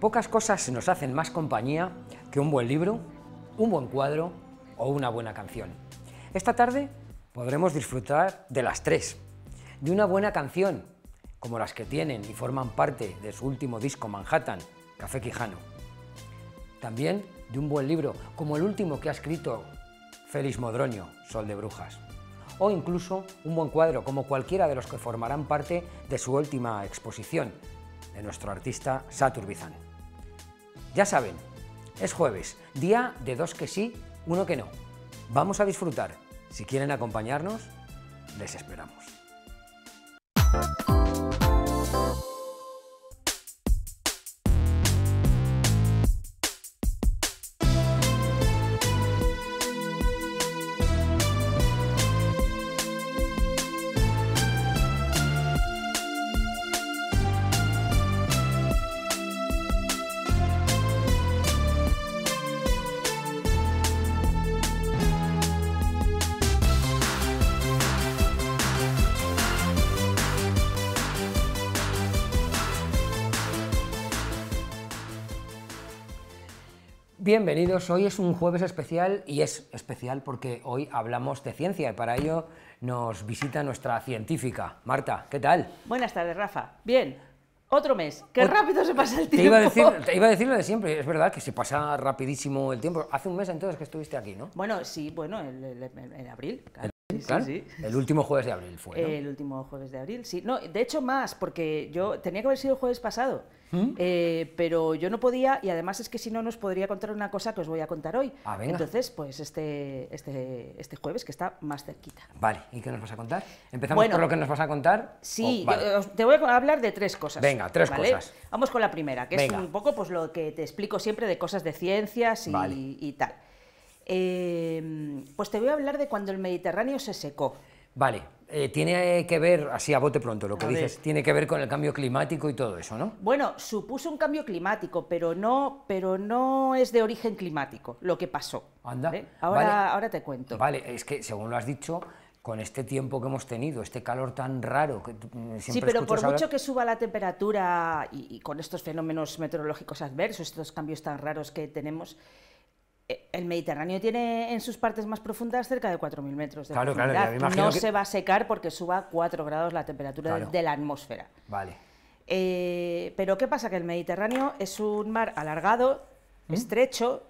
Pocas cosas nos hacen más compañía que un buen libro, un buen cuadro o una buena canción. Esta tarde podremos disfrutar de las tres. De una buena canción, como las que tienen y forman parte de su último disco Manhattan, Café Quijano. También de un buen libro, como el último que ha escrito Félix Modroño, Sol de Brujas. O incluso un buen cuadro, como cualquiera de los que formarán parte de su última exposición, de nuestro artista Satur Bizán. Ya saben, es jueves, día de dos que sí, uno que no. Vamos a disfrutar. Si quieren acompañarnos, les esperamos. Bienvenidos, hoy es un jueves especial y es especial porque hoy hablamos de ciencia y para ello nos visita nuestra científica. Marta, ¿qué tal? Buenas tardes, Rafa. Bien, otro mes. ¡Qué rápido se pasa el tiempo! Te iba a decir lo de siempre, es verdad que se pasa rapidísimo el tiempo. Hace un mes entonces que estuviste aquí, ¿no? Bueno, sí, bueno, en abril. Claro. Claro, Sí. El último jueves de abril fue, ¿no? El último jueves de abril, sí. No, de hecho más, porque yo tenía que haber sido el jueves pasado, pero yo no podía y además es que si no nos podría contar una cosa que os voy a contar hoy. Ah, venga. Entonces, pues este jueves que está más cerquita. Vale, ¿y qué nos vas a contar? ¿Empezamos por lo que nos vas a contar? Sí, vale. te voy a hablar de tres cosas. Venga, tres ¿vale? cosas. Vamos con la primera, que Venga. es un poco pues lo que te explico siempre de cosas de ciencias Vale. y tal. Pues te voy a hablar de cuando el Mediterráneo se secó. Vale, tiene que ver, así a bote pronto, lo que A dices, ver. tiene que ver con el cambio climático y todo eso, ¿no? Bueno, supuso un cambio climático, pero no es de origen climático lo que pasó. Anda, ¿vale? vale. Ahora te cuento. Vale, es que según lo has dicho, con este tiempo que hemos tenido, este calor tan raro que siempre Sí, pero por escuchas hablar... mucho que suba la temperatura y con estos fenómenos meteorológicos adversos, estos cambios tan raros que tenemos, el Mediterráneo tiene en sus partes más profundas cerca de 4.000 metros de profundidad. ya me imagino no que... se va a secar porque suba 4 grados la temperatura de la atmósfera. Vale. Pero ¿qué pasa? Que el Mediterráneo es un mar alargado, estrecho,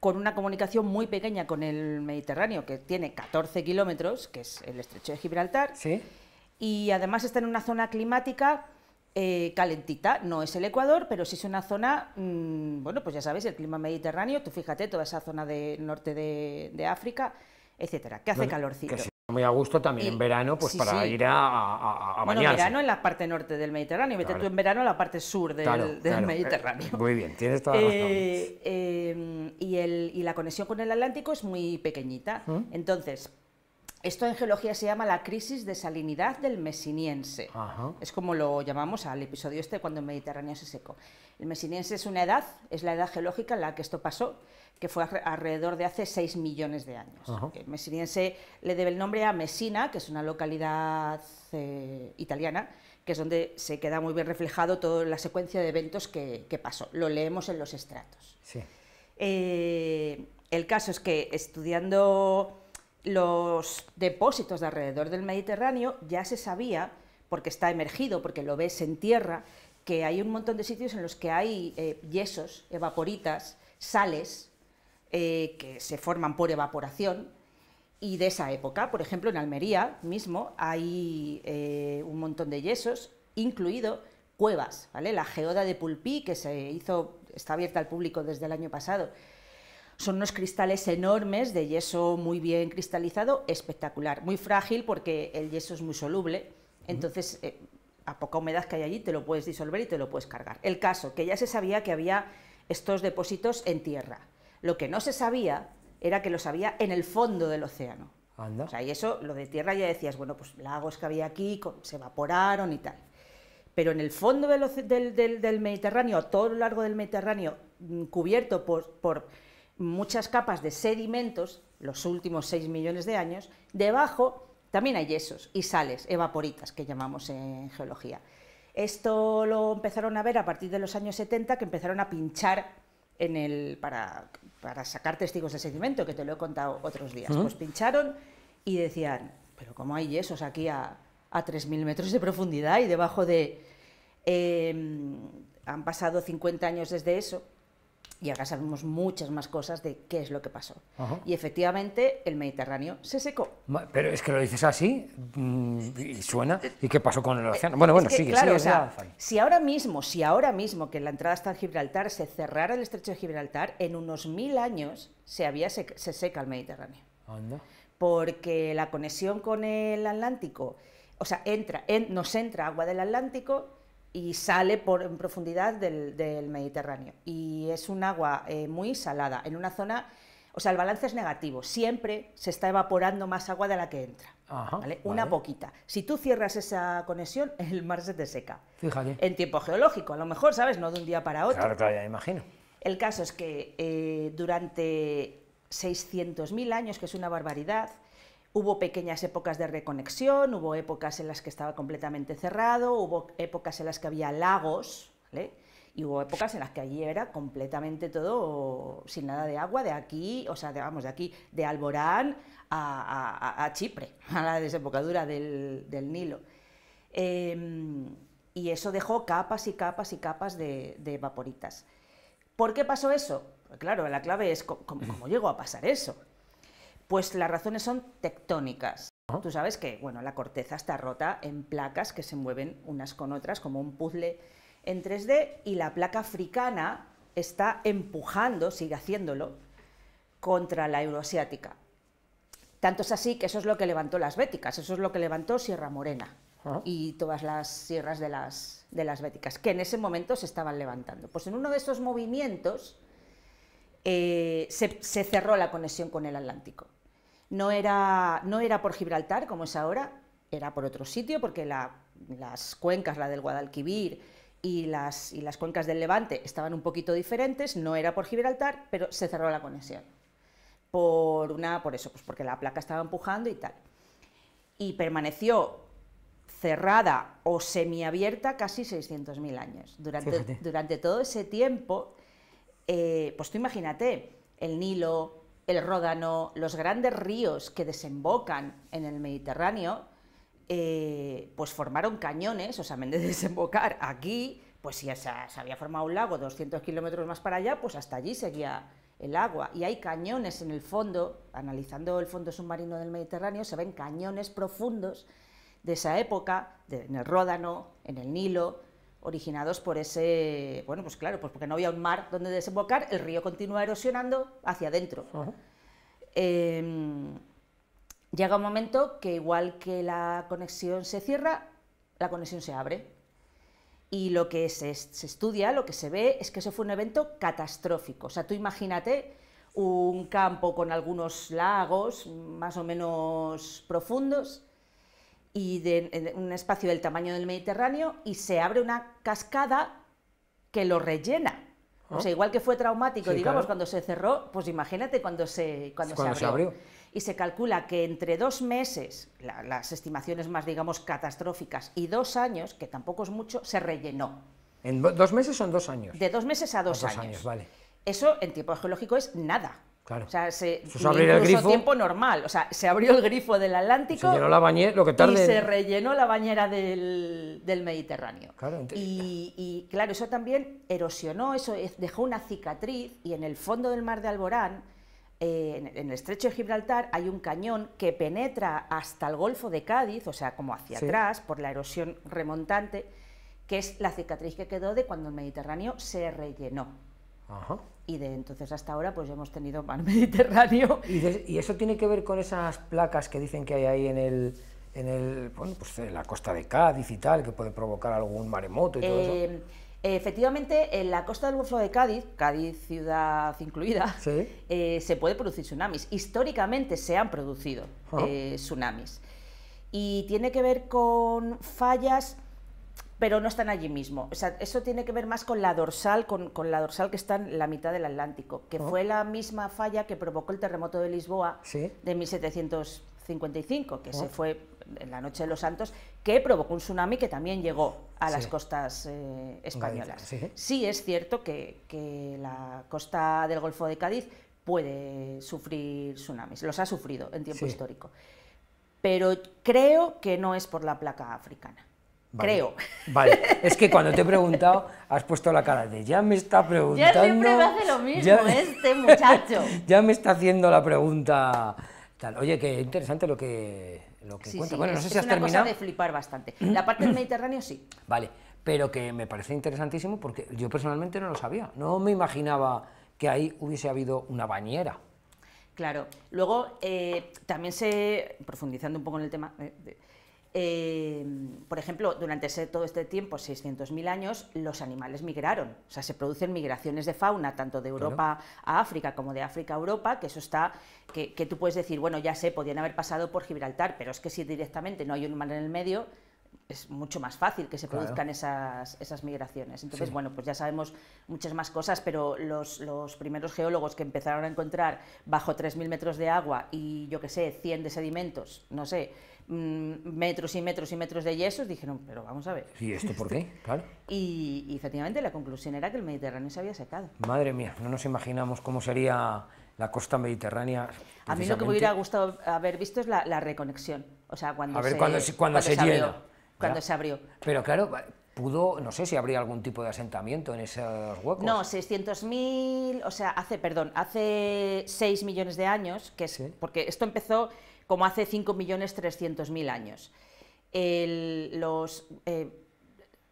con una comunicación muy pequeña con el Mediterráneo, que tiene 14 kilómetros, que es el estrecho de Gibraltar, ¿Sí? y además está en una zona climática calentita. No es el Ecuador, pero sí es una zona, bueno, pues ya sabéis, el clima mediterráneo, tú fíjate, toda esa zona del norte de África, etcétera, que hace calorcito. Que sí, muy a gusto también en verano, pues sí, para sí. ir a Bueno, bañarse. verano en la parte norte del Mediterráneo, vete tú en verano en la parte sur del Mediterráneo. Muy bien, tienes toda la razón. Y la conexión con el Atlántico es muy pequeñita. Entonces, esto en geología se llama la crisis de salinidad del Mesiniense. Ajá. Es como lo llamamos al episodio este cuando el Mediterráneo se secó. El Mesiniense es una edad, es la edad geológica en la que esto pasó, que fue alrededor de hace 6 millones de años. Ajá. El Mesiniense le debe el nombre a Messina, que es una localidad italiana, que es donde se queda muy bien reflejado toda la secuencia de eventos que pasó. Lo leemos en los estratos. Sí. El caso es que estudiando los depósitos de alrededor del Mediterráneo ya se sabía, porque está emergido, porque lo ves en tierra, que hay un montón de sitios en los que hay yesos, evaporitas, sales, que se forman por evaporación, y de esa época, por ejemplo, en Almería mismo hay un montón de yesos, incluido cuevas, ¿vale? La geoda de Pulpí, que está abierta al público desde el año pasado. Son unos cristales enormes de yeso muy bien cristalizado, espectacular, muy frágil porque el yeso es muy soluble, entonces a poca humedad que hay allí te lo puedes disolver y te lo puedes cargar. El caso, que ya se sabía que había estos depósitos en tierra. Lo que no se sabía era que los había en el fondo del océano. Anda. O sea, y eso, lo de tierra ya decías, bueno, pues lagos que había aquí se evaporaron y tal. Pero en el fondo del Mediterráneo, a todo lo largo del Mediterráneo, cubierto por muchas capas de sedimentos, los últimos 6 millones de años, debajo también hay yesos y sales, evaporitas, que llamamos en geología. Esto lo empezaron a ver a partir de los años 70, que empezaron a pinchar para sacar testigos de sedimento, que te lo he contado otros días. Pues pincharon y decían, pero ¿cómo hay yesos aquí a 3.000 metros de profundidad y debajo de... han pasado 50 años desde eso y ahora sabemos muchas más cosas de qué es lo que pasó. Y efectivamente el Mediterráneo se secó. Pero es que lo dices así y suena. ¿Y qué pasó con el océano? Bueno, Es que, sigue, claro, sigue. o sea, si ahora mismo que la entrada está en Gibraltar se cerrara el estrecho de Gibraltar, en unos 1000 años se seca el Mediterráneo. Anda. Porque la conexión con el Atlántico, o sea, nos entra agua del Atlántico y sale en profundidad del Mediterráneo. Y es un agua muy salada, en una zona, o sea, el balance es negativo, siempre se está evaporando más agua de la que entra. ¿Vale? Una poquita. Si tú cierras esa conexión, el mar se te seca. Fíjate. En tiempo geológico, a lo mejor, ¿sabes? No de un día para otro. Claro, ya me imagino. El caso es que durante 600.000 años, que es una barbaridad, hubo pequeñas épocas de reconexión, hubo épocas en las que estaba completamente cerrado, hubo épocas en las que había lagos, ¿vale? Y hubo épocas en las que allí era completamente todo sin nada de agua, de aquí, o sea, de aquí, de Alborán a Chipre, a la desembocadura del Nilo. Y eso dejó capas y capas y capas de vaporitas. ¿Por qué pasó eso? Pues claro, la clave es cómo llegó a pasar eso. Pues las razones son tectónicas. Tú sabes que, bueno, la corteza está rota en placas que se mueven unas con otras como un puzzle en 3D y la placa africana está empujando, sigue haciéndolo, contra la euroasiática. Tanto es así que eso es lo que levantó las Béticas, eso es lo que levantó Sierra Morena y todas las sierras de las Béticas, que en ese momento se estaban levantando. Pues en uno de esos movimientos se cerró la conexión con el Atlántico. No era por Gibraltar, como es ahora, era por otro sitio, porque las cuencas, la del Guadalquivir y las cuencas del Levante estaban un poquito diferentes, no era por Gibraltar, pero se cerró la conexión. Por eso, pues porque la placa estaba empujando y tal. Y permaneció cerrada o semiabierta casi 600.000 años. Durante todo ese tiempo, pues tú imagínate, el Nilo, el Ródano, los grandes ríos que desembocan en el Mediterráneo, pues formaron cañones, o sea, en vez de desembocar aquí, pues si se había formado un lago 200 kilómetros más para allá, pues hasta allí seguía el agua. Y hay cañones en el fondo, analizando el fondo submarino del Mediterráneo, se ven cañones profundos de esa época, en el Ródano, en el Nilo, originados por ese, bueno, pues claro, pues porque no había un mar donde desembocar, el río continúa erosionando hacia adentro. Llega un momento que igual que la conexión se cierra, la conexión se abre. Y lo que se estudia, lo que se ve, es que eso fue un evento catastrófico. O sea, tú imagínate un campo con algunos lagos más o menos profundos, y en un espacio del tamaño del Mediterráneo, y se abre una cascada que lo rellena. O sea, igual que fue traumático, sí, digamos, claro, cuando se cerró, pues imagínate cuando se abrió. Y se calcula que entre 2 meses, las estimaciones más, digamos, catastróficas, y 2 años, que tampoco es mucho, se rellenó. ¿En 2 meses o en 2 años? De 2 meses a 2 años. 2 años, vale. Eso en tiempo geológico es nada. Claro. O sea, el grifo, tiempo normal. O sea, se abrió el grifo del Atlántico, se llenó la bañera, lo que tarde, y se rellenó la bañera del Mediterráneo. Claro, y claro, eso también erosionó, eso dejó una cicatriz, y en el fondo del mar de Alborán, en el estrecho de Gibraltar, hay un cañón que penetra hasta el Golfo de Cádiz, o sea, como hacia atrás, por la erosión remontante, que es la cicatriz que quedó de cuando el Mediterráneo se rellenó. Y de entonces hasta ahora pues hemos tenido mar Mediterráneo. ¿Y eso tiene que ver con esas placas que dicen que hay ahí bueno, pues en la costa de Cádiz y tal, que puede provocar algún maremoto y todo eso? Efectivamente, en la costa del Golfo de Cádiz, Cádiz ciudad incluida, ¿sí? Se puede producir tsunamis. Históricamente se han producido tsunamis. Y tiene que ver con fallas, pero no están allí mismo. O sea, eso tiene que ver más con la dorsal, con la dorsal que está en la mitad del Atlántico, que fue la misma falla que provocó el terremoto de Lisboa, ¿sí?, de 1755, que se fue en la Noche de los Santos, que provocó un tsunami que también llegó a las costas españolas. Sí es cierto que la costa del Golfo de Cádiz puede sufrir tsunamis, los ha sufrido en tiempo histórico, pero creo que no es por la placa africana. Vale. Creo. Vale, es que cuando te he preguntado has puesto la cara de ya me está preguntando... Ya siempre me hace lo mismo este muchacho. Ya me está haciendo la pregunta tal. Oye, qué interesante lo que cuenta. Sí, bueno, no sé si has terminado. Es una terminado. cosa de flipar bastante. La parte del Mediterráneo sí. Vale, pero que me parece interesantísimo porque yo personalmente no lo sabía. No me imaginaba que ahí hubiese habido una bañera. Claro. Luego, también profundizando un poco en el tema... por ejemplo, durante todo este tiempo, 600.000 años, los animales migraron. O sea, se producen migraciones de fauna, tanto de Europa a África como de África a Europa, que eso está, que tú puedes decir, bueno, ya sé, podían haber pasado por Gibraltar, pero es que si directamente no hay un mar en el medio, es mucho más fácil que se produzcan esas migraciones. Entonces, bueno, pues ya sabemos muchas más cosas, pero los primeros geólogos que empezaron a encontrar bajo 3.000 metros de agua y, yo qué sé, 100 de sedimentos, no sé, metros y metros y metros de yesos, dijeron, pero vamos a ver. ¿Y esto por qué? Claro. Y efectivamente la conclusión era que el Mediterráneo se había secado. Madre mía, no nos imaginamos cómo sería la costa mediterránea. A mí lo que me hubiera gustado haber visto es la reconexión. O sea, cuando se llena. Cuando se abrió. Pero claro, no sé si habría algún tipo de asentamiento en esos huecos. No, 600.000, o sea, hace 6 millones de años, que es, porque esto empezó como hace 5.300.000 años.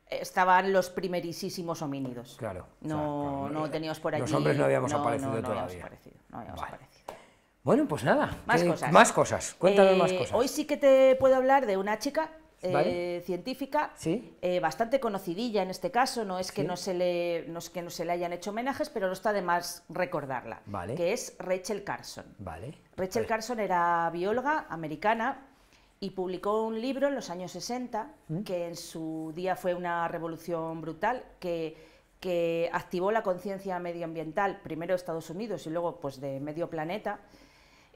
Estaban los primerísimos homínidos. Claro. No teníamos por allí... Los hombres no habíamos aparecido todavía. No habíamos aparecido. Bueno, pues nada. Más cosas. Cuéntanos más cosas. Hoy sí que te puedo hablar de una chica científica, bastante conocidilla en este caso, no es que no se le hayan hecho homenajes, pero no está de más recordarla, que es Rachel Carson. Rachel Carson era bióloga americana y publicó un libro en los años 60, que en su día fue una revolución brutal, que activó la conciencia medioambiental, primero de Estados Unidos y luego pues, de medio planeta,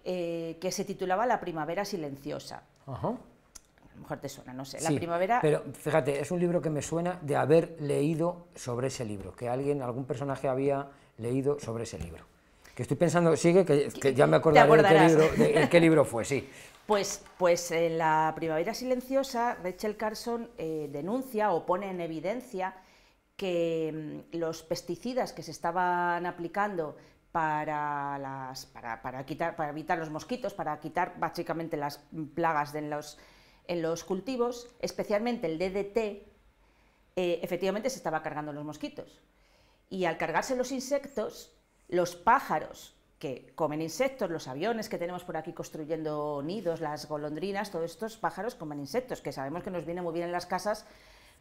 que se titulaba La primavera silenciosa. A lo mejor te suena, no sé, la primavera... Pero fíjate, es un libro que me suena de haber leído sobre ese libro, que algún personaje había leído sobre ese libro. Que estoy pensando, sigue, que ya me acordaré de qué libro fue, sí. Pues en la primavera silenciosa, Rachel Carson denuncia o pone en evidencia que los pesticidas que se estaban aplicando para evitar los mosquitos, para quitar básicamente las plagas en los cultivos, especialmente el DDT, efectivamente se estaba cargando los mosquitos. Y al cargarse los insectos, los pájaros que comen insectos, los aviones que tenemos por aquí construyendo nidos, las golondrinas, todos estos pájaros comen insectos, que sabemos que nos viene muy bien en las casas,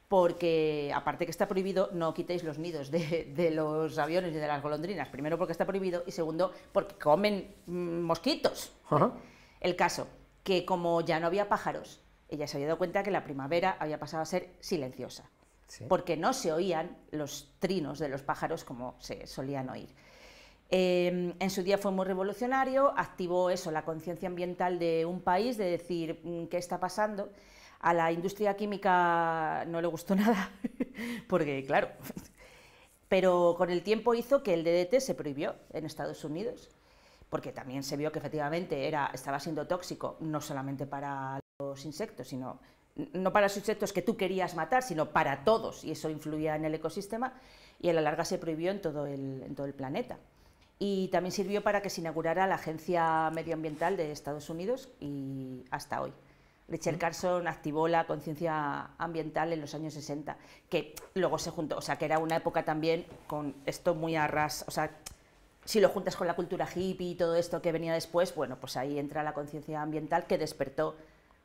porque, aparte que está prohibido, no quitéis los nidos de los aviones y de las golondrinas. Primero porque está prohibido y segundo porque comen mosquitos. El caso, que como ya no había pájaros, ella se había dado cuenta que la primavera había pasado a ser silenciosa, porque no se oían los trinos de los pájaros como se solían oír. En su día fue muy revolucionario, activó la conciencia ambiental de un país, de decir qué está pasando. A la industria química no le gustó nada, porque claro, pero con el tiempo hizo que el DDT se prohibió en Estados Unidos, porque también se vio que efectivamente estaba siendo tóxico, no solamente para los insectos, sino no para los insectos que tú querías matar, sino para todos, y eso influía en el ecosistema, y a la larga se prohibió en todo el planeta. Y también sirvió para que se inaugurara la Agencia Medioambiental de Estados Unidos, y hasta hoy. Rachel Carson activó la conciencia ambiental en los años 60, que luego se juntó, o sea, que era una época también con esto muy a ras, o sea, si lo juntas con la cultura hippie y todo esto que venía después, bueno, pues ahí entra la conciencia ambiental que despertó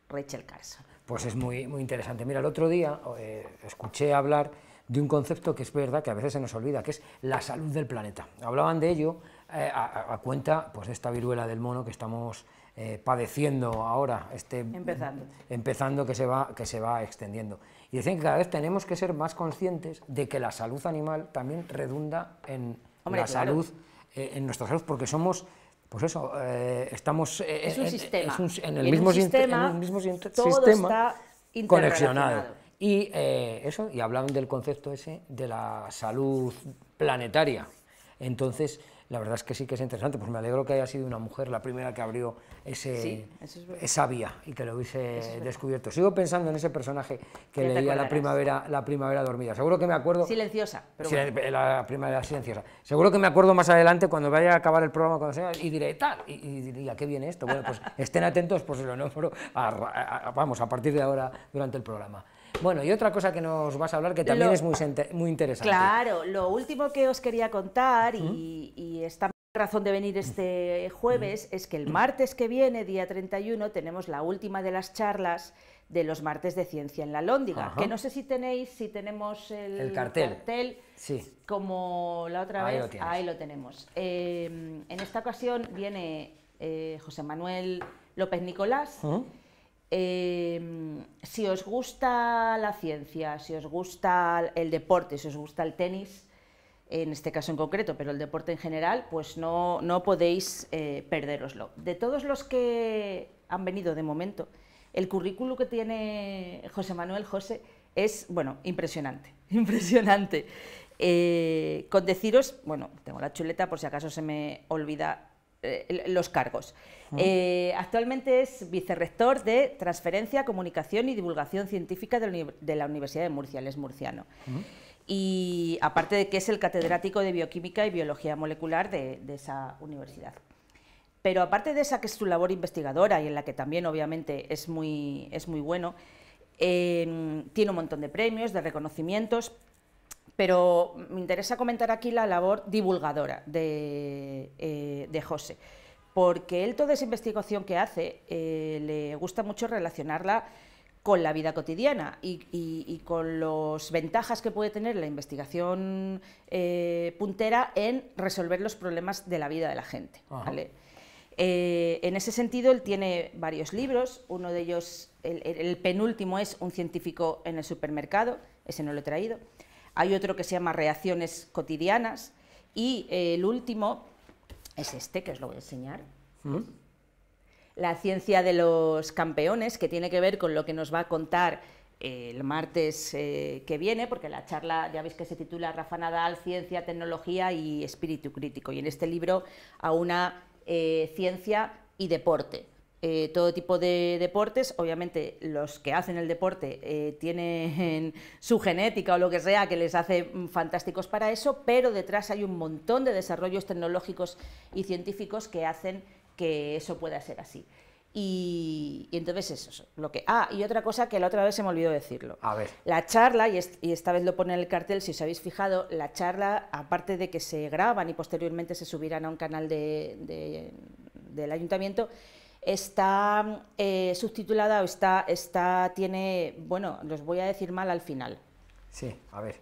Rachel Carson. Pues es muy, muy interesante. Mira, el otro día escuché hablar de un concepto que es verdad que a veces se nos olvida, que es la salud del planeta. Hablaban de ello a cuenta pues, de esta viruela del mono que estamos padeciendo ahora, empezando que se va extendiendo. Y decían que cada vez tenemos que ser más conscientes de que la salud animal también redunda en salud, en nuestra salud, porque somos pues eso, estamos Es un sistema. en el Y mismo, un sistema, en el mismo todo sistema está conexionado. interrelacionado. Y eso, y hablaban del concepto ese de la salud planetaria. Entonces, la verdad es que sí que es interesante, pues me alegro que haya sido una mujer la primera que abrió esa vía y que lo hubiese descubierto. Sigo pensando en ese personaje que leía la primavera dormida. Seguro que me acuerdo... Silenciosa, pero bueno. La primavera silenciosa. Seguro que me acuerdo más adelante cuando vaya a acabar el programa cuando sea, y diré tal, y diría, ¿qué viene esto? Bueno, pues estén atentos, pues lo nombro, vamos, a partir de ahora durante el programa. Bueno, y otra cosa que nos vas a hablar que también es muy interesante. Claro, lo último que os quería contar, y esta razón de venir este jueves, es que el martes que viene, día 31, tenemos la última de las charlas de los martes de ciencia en la Lóndiga, que no sé si tenemos el cartel sí, como la otra vez, ahí lo tenemos. En esta ocasión viene José Manuel López Nicolás. Si os gusta la ciencia, si os gusta el deporte, si os gusta el tenis, en este caso en concreto, pero el deporte en general, pues no podéis perderoslo. De todos los que han venido de momento, el currículum que tiene José Manuel es, bueno, impresionante, impresionante. Con deciros, bueno, tengo la chuleta por si acaso se me olvida los cargos. Actualmente es vicerrector de Transferencia, Comunicación y Divulgación Científica de la Universidad de Murcia, él es murciano. Y aparte de que es el catedrático de Bioquímica y Biología Molecular de esa universidad. Pero aparte de esa que es su labor investigadora y en la que también obviamente es muy bueno, tiene un montón de premios, de reconocimientos, pero me interesa comentar aquí la labor divulgadora de José, porque él toda esa investigación que hace le gusta mucho relacionarla con la vida cotidiana y con las ventajas que puede tener la investigación puntera en resolver los problemas de la vida de la gente, ¿vale? En ese sentido, él tiene varios libros, uno de ellos, el penúltimo es Un científico en el supermercado, ese no lo he traído. Hay otro que se llama Reacciones cotidianas y el último es este, que os lo voy a enseñar. La ciencia de los campeones, que tiene que ver con lo que nos va a contar el martes que viene, porque la charla ya veis que se titula Rafa Nadal, Ciencia, Tecnología y Espíritu Crítico. Y en este libro aúna ciencia y deporte. Todo tipo de deportes, obviamente los que hacen el deporte tienen su genética o lo que sea que les hace fantásticos para eso, pero detrás hay un montón de desarrollos tecnológicos y científicos que hacen que eso pueda ser así. Y entonces eso es lo que... y otra cosa que la otra vez se me olvidó decirlo. A ver. La charla, y esta vez lo pone en el cartel, si os habéis fijado, la charla, aparte de que se graban y posteriormente se subirán a un canal del ayuntamiento, está subtitulada o tiene, bueno, los voy a decir mal al final. Sí, a ver.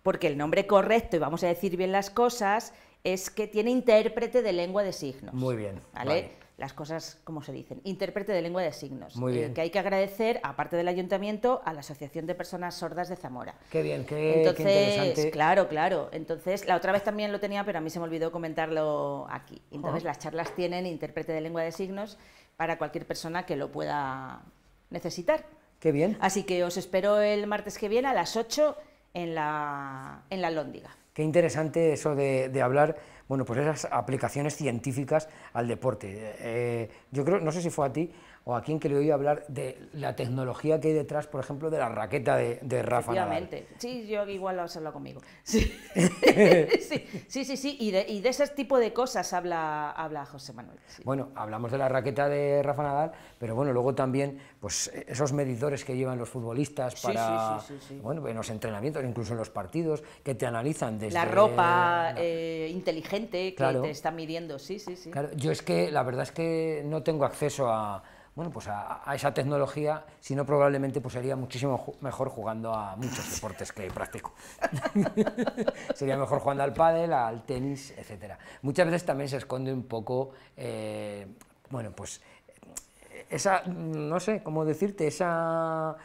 Porque el nombre correcto, y vamos a decir bien las cosas, es que tiene intérprete de lengua de signos. Muy bien. ¿Vale? Las cosas como se dicen, intérprete de lengua de signos. Muy bien. Que hay que agradecer, aparte del ayuntamiento, a la Asociación de Personas Sordas de Zamora. Qué bien, qué interesante. Claro. Entonces, la otra vez también lo tenía, pero a mí se me olvidó comentarlo aquí. Entonces, las charlas tienen intérprete de lengua de signos para cualquier persona que lo pueda necesitar. Qué bien. Así que os espero el martes que viene a las 8 en la Lóndiga. Qué interesante eso de hablar, bueno, pues esas aplicaciones científicas al deporte. Yo creo, no sé si fue a ti o a quien que le oí hablar de la tecnología que hay detrás, por ejemplo, de la raqueta de Rafa Nadal. Sí, yo igual lo has hablado conmigo. Sí, sí, y de ese tipo de cosas habla José Manuel. Sí. Bueno, hablamos de la raqueta de Rafa Nadal, pero bueno, luego también pues esos medidores que llevan los futbolistas para, bueno, en los entrenamientos, incluso en los partidos, que te analizan desde... La ropa inteligente que te está midiendo, sí. Claro, yo es que, la verdad es que no tengo acceso a esa tecnología, sino probablemente pues sería muchísimo mejor jugando a muchos deportes que practico. Sería mejor jugando al pádel, al tenis, etcétera. Muchas veces también se esconde un poco, esa, no sé cómo decirte, esa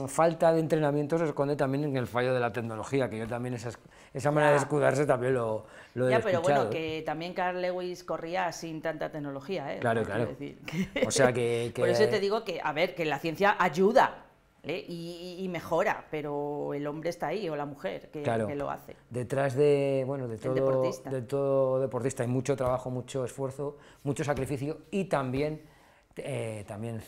falta de entrenamiento se esconde también en el fallo de la tecnología, que yo también esa manera de escudarse también lo he Ya, pero escuchado. bueno, que también Carl Lewis corría sin tanta tecnología, ¿eh? Claro, Quiero claro. decir O sea que... Por eso te digo que, a ver, que la ciencia ayuda, ¿eh? y mejora, pero el hombre está ahí, o la mujer, que lo hace. Detrás de, bueno, de todo deportista hay mucho trabajo, mucho esfuerzo, mucho sacrificio y también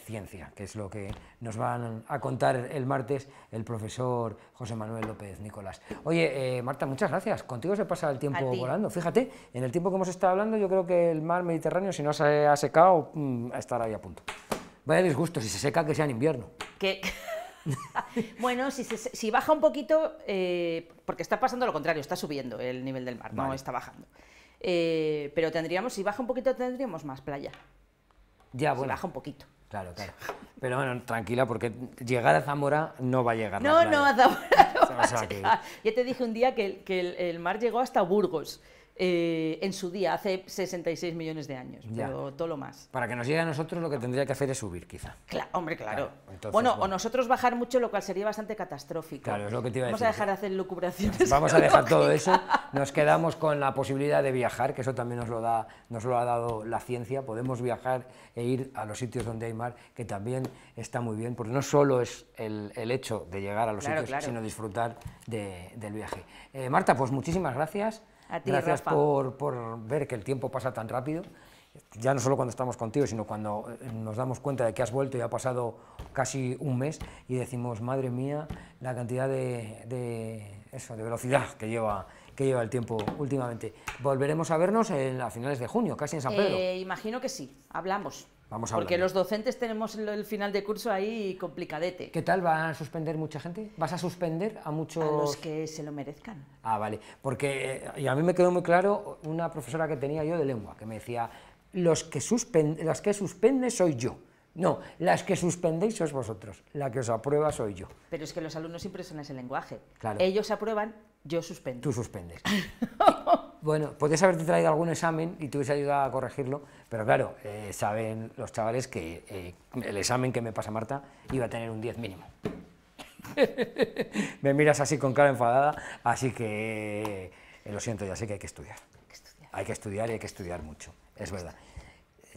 ciencia, que es lo que nos van a contar el martes el profesor José Manuel López Nicolás. Oye, Marta, muchas gracias. Contigo se pasa el tiempo volando. Fíjate, en el tiempo que hemos estado hablando, yo creo que el mar Mediterráneo, si no se ha secado, estará ahí a punto. Vaya disgusto, si se seca, que sea en invierno. Bueno, si baja un poquito, porque está pasando lo contrario, está subiendo el nivel del mar, no está bajando. Pero si baja un poquito, tendríamos más playa. Ya, bueno. Si baja un poquito. Claro. Pero bueno, tranquila, porque llegar a Zamora no va a llegar. No, a Zamora no va a llegar. Ya te dije un día que el mar llegó hasta Burgos. En su día, hace 66 millones de años, pero todo lo más. Para que nos llegue a nosotros lo que tendría que hacer es subir, quizá. Hombre, claro. Entonces, bueno, o nosotros bajar mucho, lo cual sería bastante catastrófico. Claro, es lo que te iba a decir. Vamos a dejar de hacer lucubraciones. Vamos a dejar todo eso, nos quedamos con la posibilidad de viajar, que eso también nos lo ha dado la ciencia, podemos viajar e ir a los sitios donde hay mar, que también está muy bien, porque no solo es el hecho de llegar a los sitios, sino disfrutar del viaje. Marta, pues muchísimas gracias. A ti, gracias Rafa. por ver que el tiempo pasa tan rápido, ya no solo cuando estamos contigo, sino cuando nos damos cuenta de que has vuelto y ha pasado casi un mes y decimos, madre mía, la cantidad de velocidad que lleva el tiempo últimamente. Volveremos a vernos a finales de junio, casi en San Pedro. Imagino que sí, hablamos. Vamos a porque los docentes tenemos el final de curso ahí complicadete. ¿Qué tal? ¿Va a suspender mucha gente? ¿Vas a suspender a muchos...? A los que se lo merezcan. Ah, vale. Porque y a mí me quedó muy claro una profesora que tenía yo de lengua, que me decía, las que suspenden soy yo. No, las que suspendéis sois vosotros, la que os aprueba soy yo. Pero es que los alumnos siempre son ese lenguaje. Claro. Ellos aprueban, yo suspendo. Tú suspendes. Bueno, podías haberte traído algún examen y te hubiese ayudado a corregirlo, pero claro, saben los chavales que el examen que me pasa Marta iba a tener un 10 mínimo. Me miras así con cara enfadada, así que lo siento, ya sé que hay que estudiar. Hay que estudiar y hay que estudiar mucho, es verdad.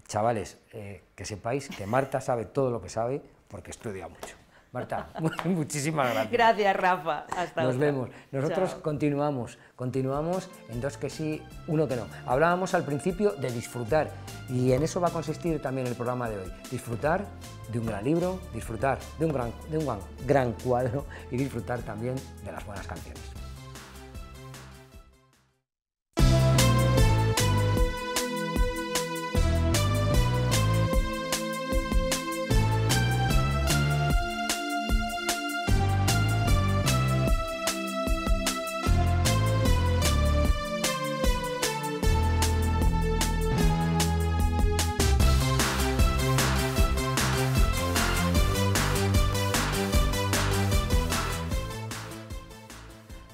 Chavales, que sepáis que Marta sabe todo lo que sabe porque estudia mucho. Marta, muchísimas gracias. Gracias, Rafa. Hasta Nos otra. vemos. Nosotros Chao. continuamos en dos que sí, uno que no. Hablábamos al principio de disfrutar y en eso va a consistir también el programa de hoy. Disfrutar de un gran libro, disfrutar de un gran cuadro y disfrutar también de las buenas canciones.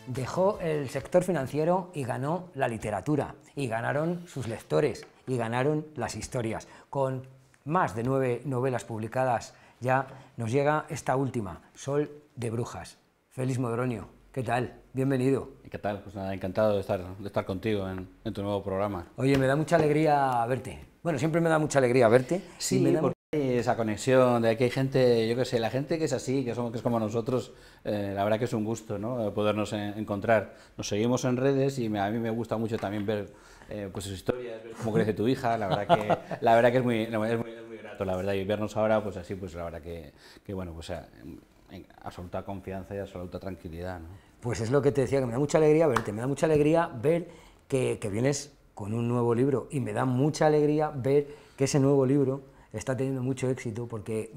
Dejó el sector financiero y ganó la literatura, y ganaron sus lectores, y ganaron las historias. Con más de 9 novelas publicadas ya nos llega esta última, Sol de Brujas. Félix Modronio, ¿qué tal? Bienvenido. ¿Qué tal? Pues nada, encantado de estar contigo en tu nuevo programa. Oye, me da mucha alegría verte. Bueno, siempre me da mucha alegría verte. Sí, porque hay esa conexión de que hay gente, yo qué sé, la gente que es así, que es como nosotros, la verdad que es un gusto, ¿no? Podernos encontrar. Nos seguimos en redes y a mí me gusta mucho también ver pues sus historias, ver cómo crece tu hija, la verdad que es muy grato, la verdad, y vernos ahora, pues así, pues la verdad que bueno, pues en absoluta confianza y absoluta tranquilidad, ¿no? Pues es lo que te decía, que me da mucha alegría verte, me da mucha alegría ver que vienes con un nuevo libro y me da mucha alegría ver que ese nuevo libro está teniendo mucho éxito porque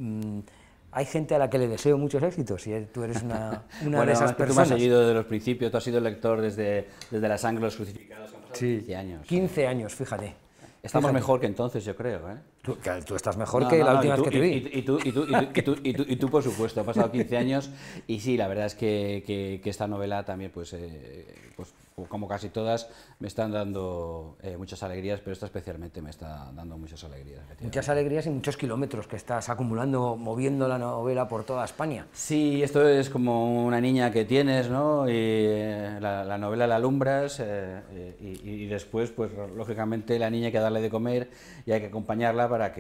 hay gente a la que le deseo muchos éxitos y tú eres una bueno, de esas personas. Tú me has seguido desde los principios, tú has sido lector desde la sangre de los crucificados, que han pasado 15 años. 15 años, fíjate. Estamos mejor que entonces, yo creo, ¿eh? Tú estás mejor que la última vez que te vi. Y tú, por supuesto, ha pasado 15 años y sí, la verdad es que esta novela también, pues como casi todas, me están dando muchas alegrías, pero esta especialmente me está dando muchas alegrías. Muchas alegrías y muchos kilómetros que estás acumulando, moviendo la novela por toda España. Sí, esto es como una niña que tienes, ¿no? Y la novela la alumbras y después, pues lógicamente la niña hay que darle de comer y hay que acompañarla para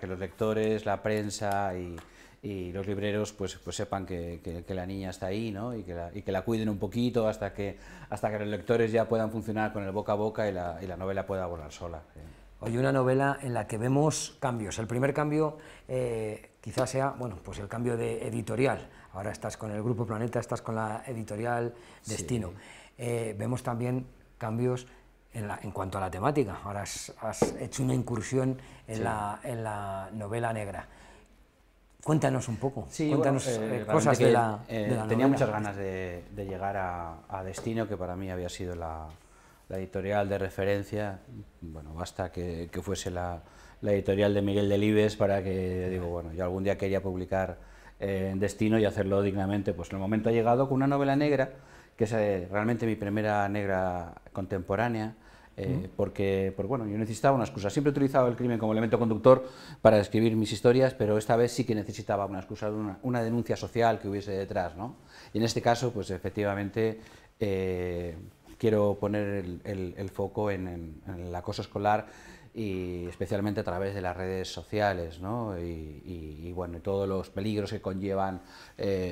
que los lectores, la prensa y los libreros pues sepan que la niña está ahí, ¿no? y que la cuiden un poquito hasta que los lectores ya puedan funcionar con el boca a boca y la novela pueda volar sola. Hoy una novela en la que vemos cambios. El primer cambio quizás sea, bueno, pues el cambio de editorial. Ahora estás con el Grupo Planeta, estás con la editorial Destino. Sí. Vemos también cambios en cuanto a la temática. Ahora has hecho una incursión en la novela negra. Cuéntanos un poco, sí, cuéntanos cosas de la novela. Tenía muchas ganas de llegar a Destino, que para mí había sido la editorial de referencia. Bueno, basta que fuese la editorial de Miguel Delibes para que, digo, bueno, yo algún día quería publicar en Destino y hacerlo dignamente. Pues el momento ha llegado con una novela negra, que es realmente mi primera negra contemporánea. Porque bueno, yo necesitaba una excusa. Siempre he utilizado el crimen como elemento conductor para escribir mis historias, pero esta vez sí que necesitaba una excusa, una denuncia social que hubiese detrás, ¿no? Y en este caso, pues efectivamente, quiero poner el foco en el acoso escolar y especialmente a través de las redes sociales, ¿no? Y bueno, todos los peligros que conllevan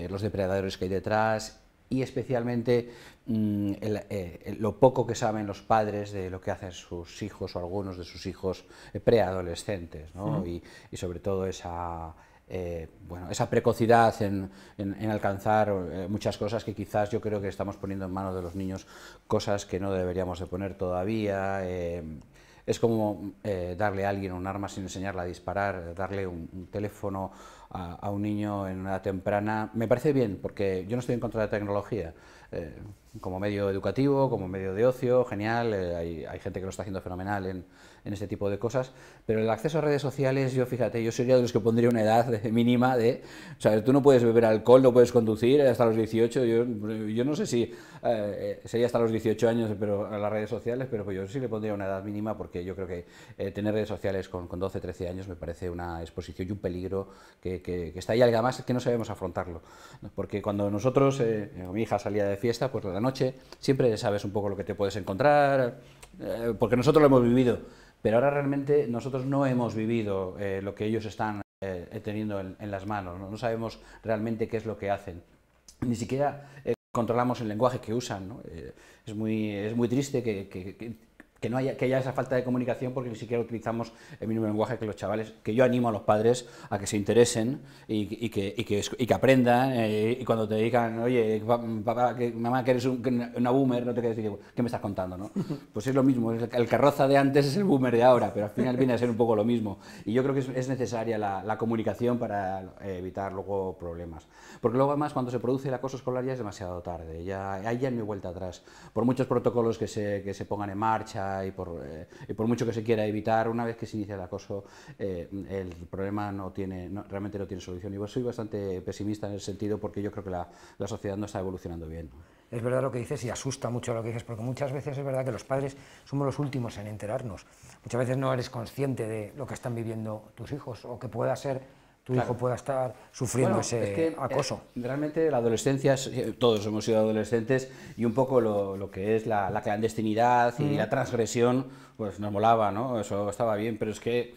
los depredadores que hay detrás. Y especialmente lo poco que saben los padres de lo que hacen sus hijos o algunos de sus hijos preadolescentes, ¿no? Y sobre todo esa precocidad en alcanzar muchas cosas que quizás yo creo que estamos poniendo en manos de los niños, cosas que no deberíamos de poner todavía. Es como darle a alguien un arma sin enseñarla a disparar, darle un teléfono a un niño en una edad temprana. Me parece bien, porque yo no estoy en contra de la tecnología. Como medio educativo, como medio de ocio, genial, hay gente que lo está haciendo fenomenal en este tipo de cosas, pero el acceso a redes sociales, yo fíjate, yo sería de los que pondría una edad mínima de, o sea, tú no puedes beber alcohol, no puedes conducir hasta los 18, yo no sé si sería hasta los 18 años pero a las redes sociales, pero pues yo sí le pondría una edad mínima, porque yo creo que tener redes sociales con 12, 13 años me parece una exposición y un peligro que está ahí, además que no sabemos afrontarlo, porque cuando nosotros, mi hija salía de fiesta, pues la noche siempre sabes un poco lo que te puedes encontrar, porque nosotros lo hemos vivido, pero ahora realmente nosotros no hemos vivido lo que ellos están teniendo en las manos, ¿no? No sabemos realmente qué es lo que hacen, ni siquiera controlamos el lenguaje que usan, ¿no? Es muy triste que haya esa falta de comunicación, porque ni siquiera utilizamos el mismo lenguaje que los chavales, que yo animo a los padres a que se interesen y que aprendan, y cuando te digan, oye, papá, mamá, que eres una boomer, no te quedes decir, ¿qué me estás contando, no? Pues es lo mismo, el carroza de antes es el boomer de ahora, pero al final viene a ser un poco lo mismo, y yo creo que es necesaria la comunicación para evitar luego problemas, porque luego además cuando se produce el acoso escolar ya es demasiado tarde, ya no hay vuelta atrás, por muchos protocolos que se pongan en marcha, y por mucho que se quiera evitar, una vez que se inicia el acoso, el problema realmente no tiene solución. Y yo soy bastante pesimista en ese sentido, porque yo creo que la sociedad no está evolucionando bien. Es verdad lo que dices, y asusta mucho lo que dices, porque muchas veces es verdad que los padres somos los últimos en enterarnos. Muchas veces no eres consciente de lo que están viviendo tus hijos, o que pueda ser tu hijo pueda estar sufriendo ese acoso. Realmente la adolescencia, todos hemos sido adolescentes, y un poco lo que es la clandestinidad y la transgresión, pues nos molaba, ¿no? Eso estaba bien, pero es que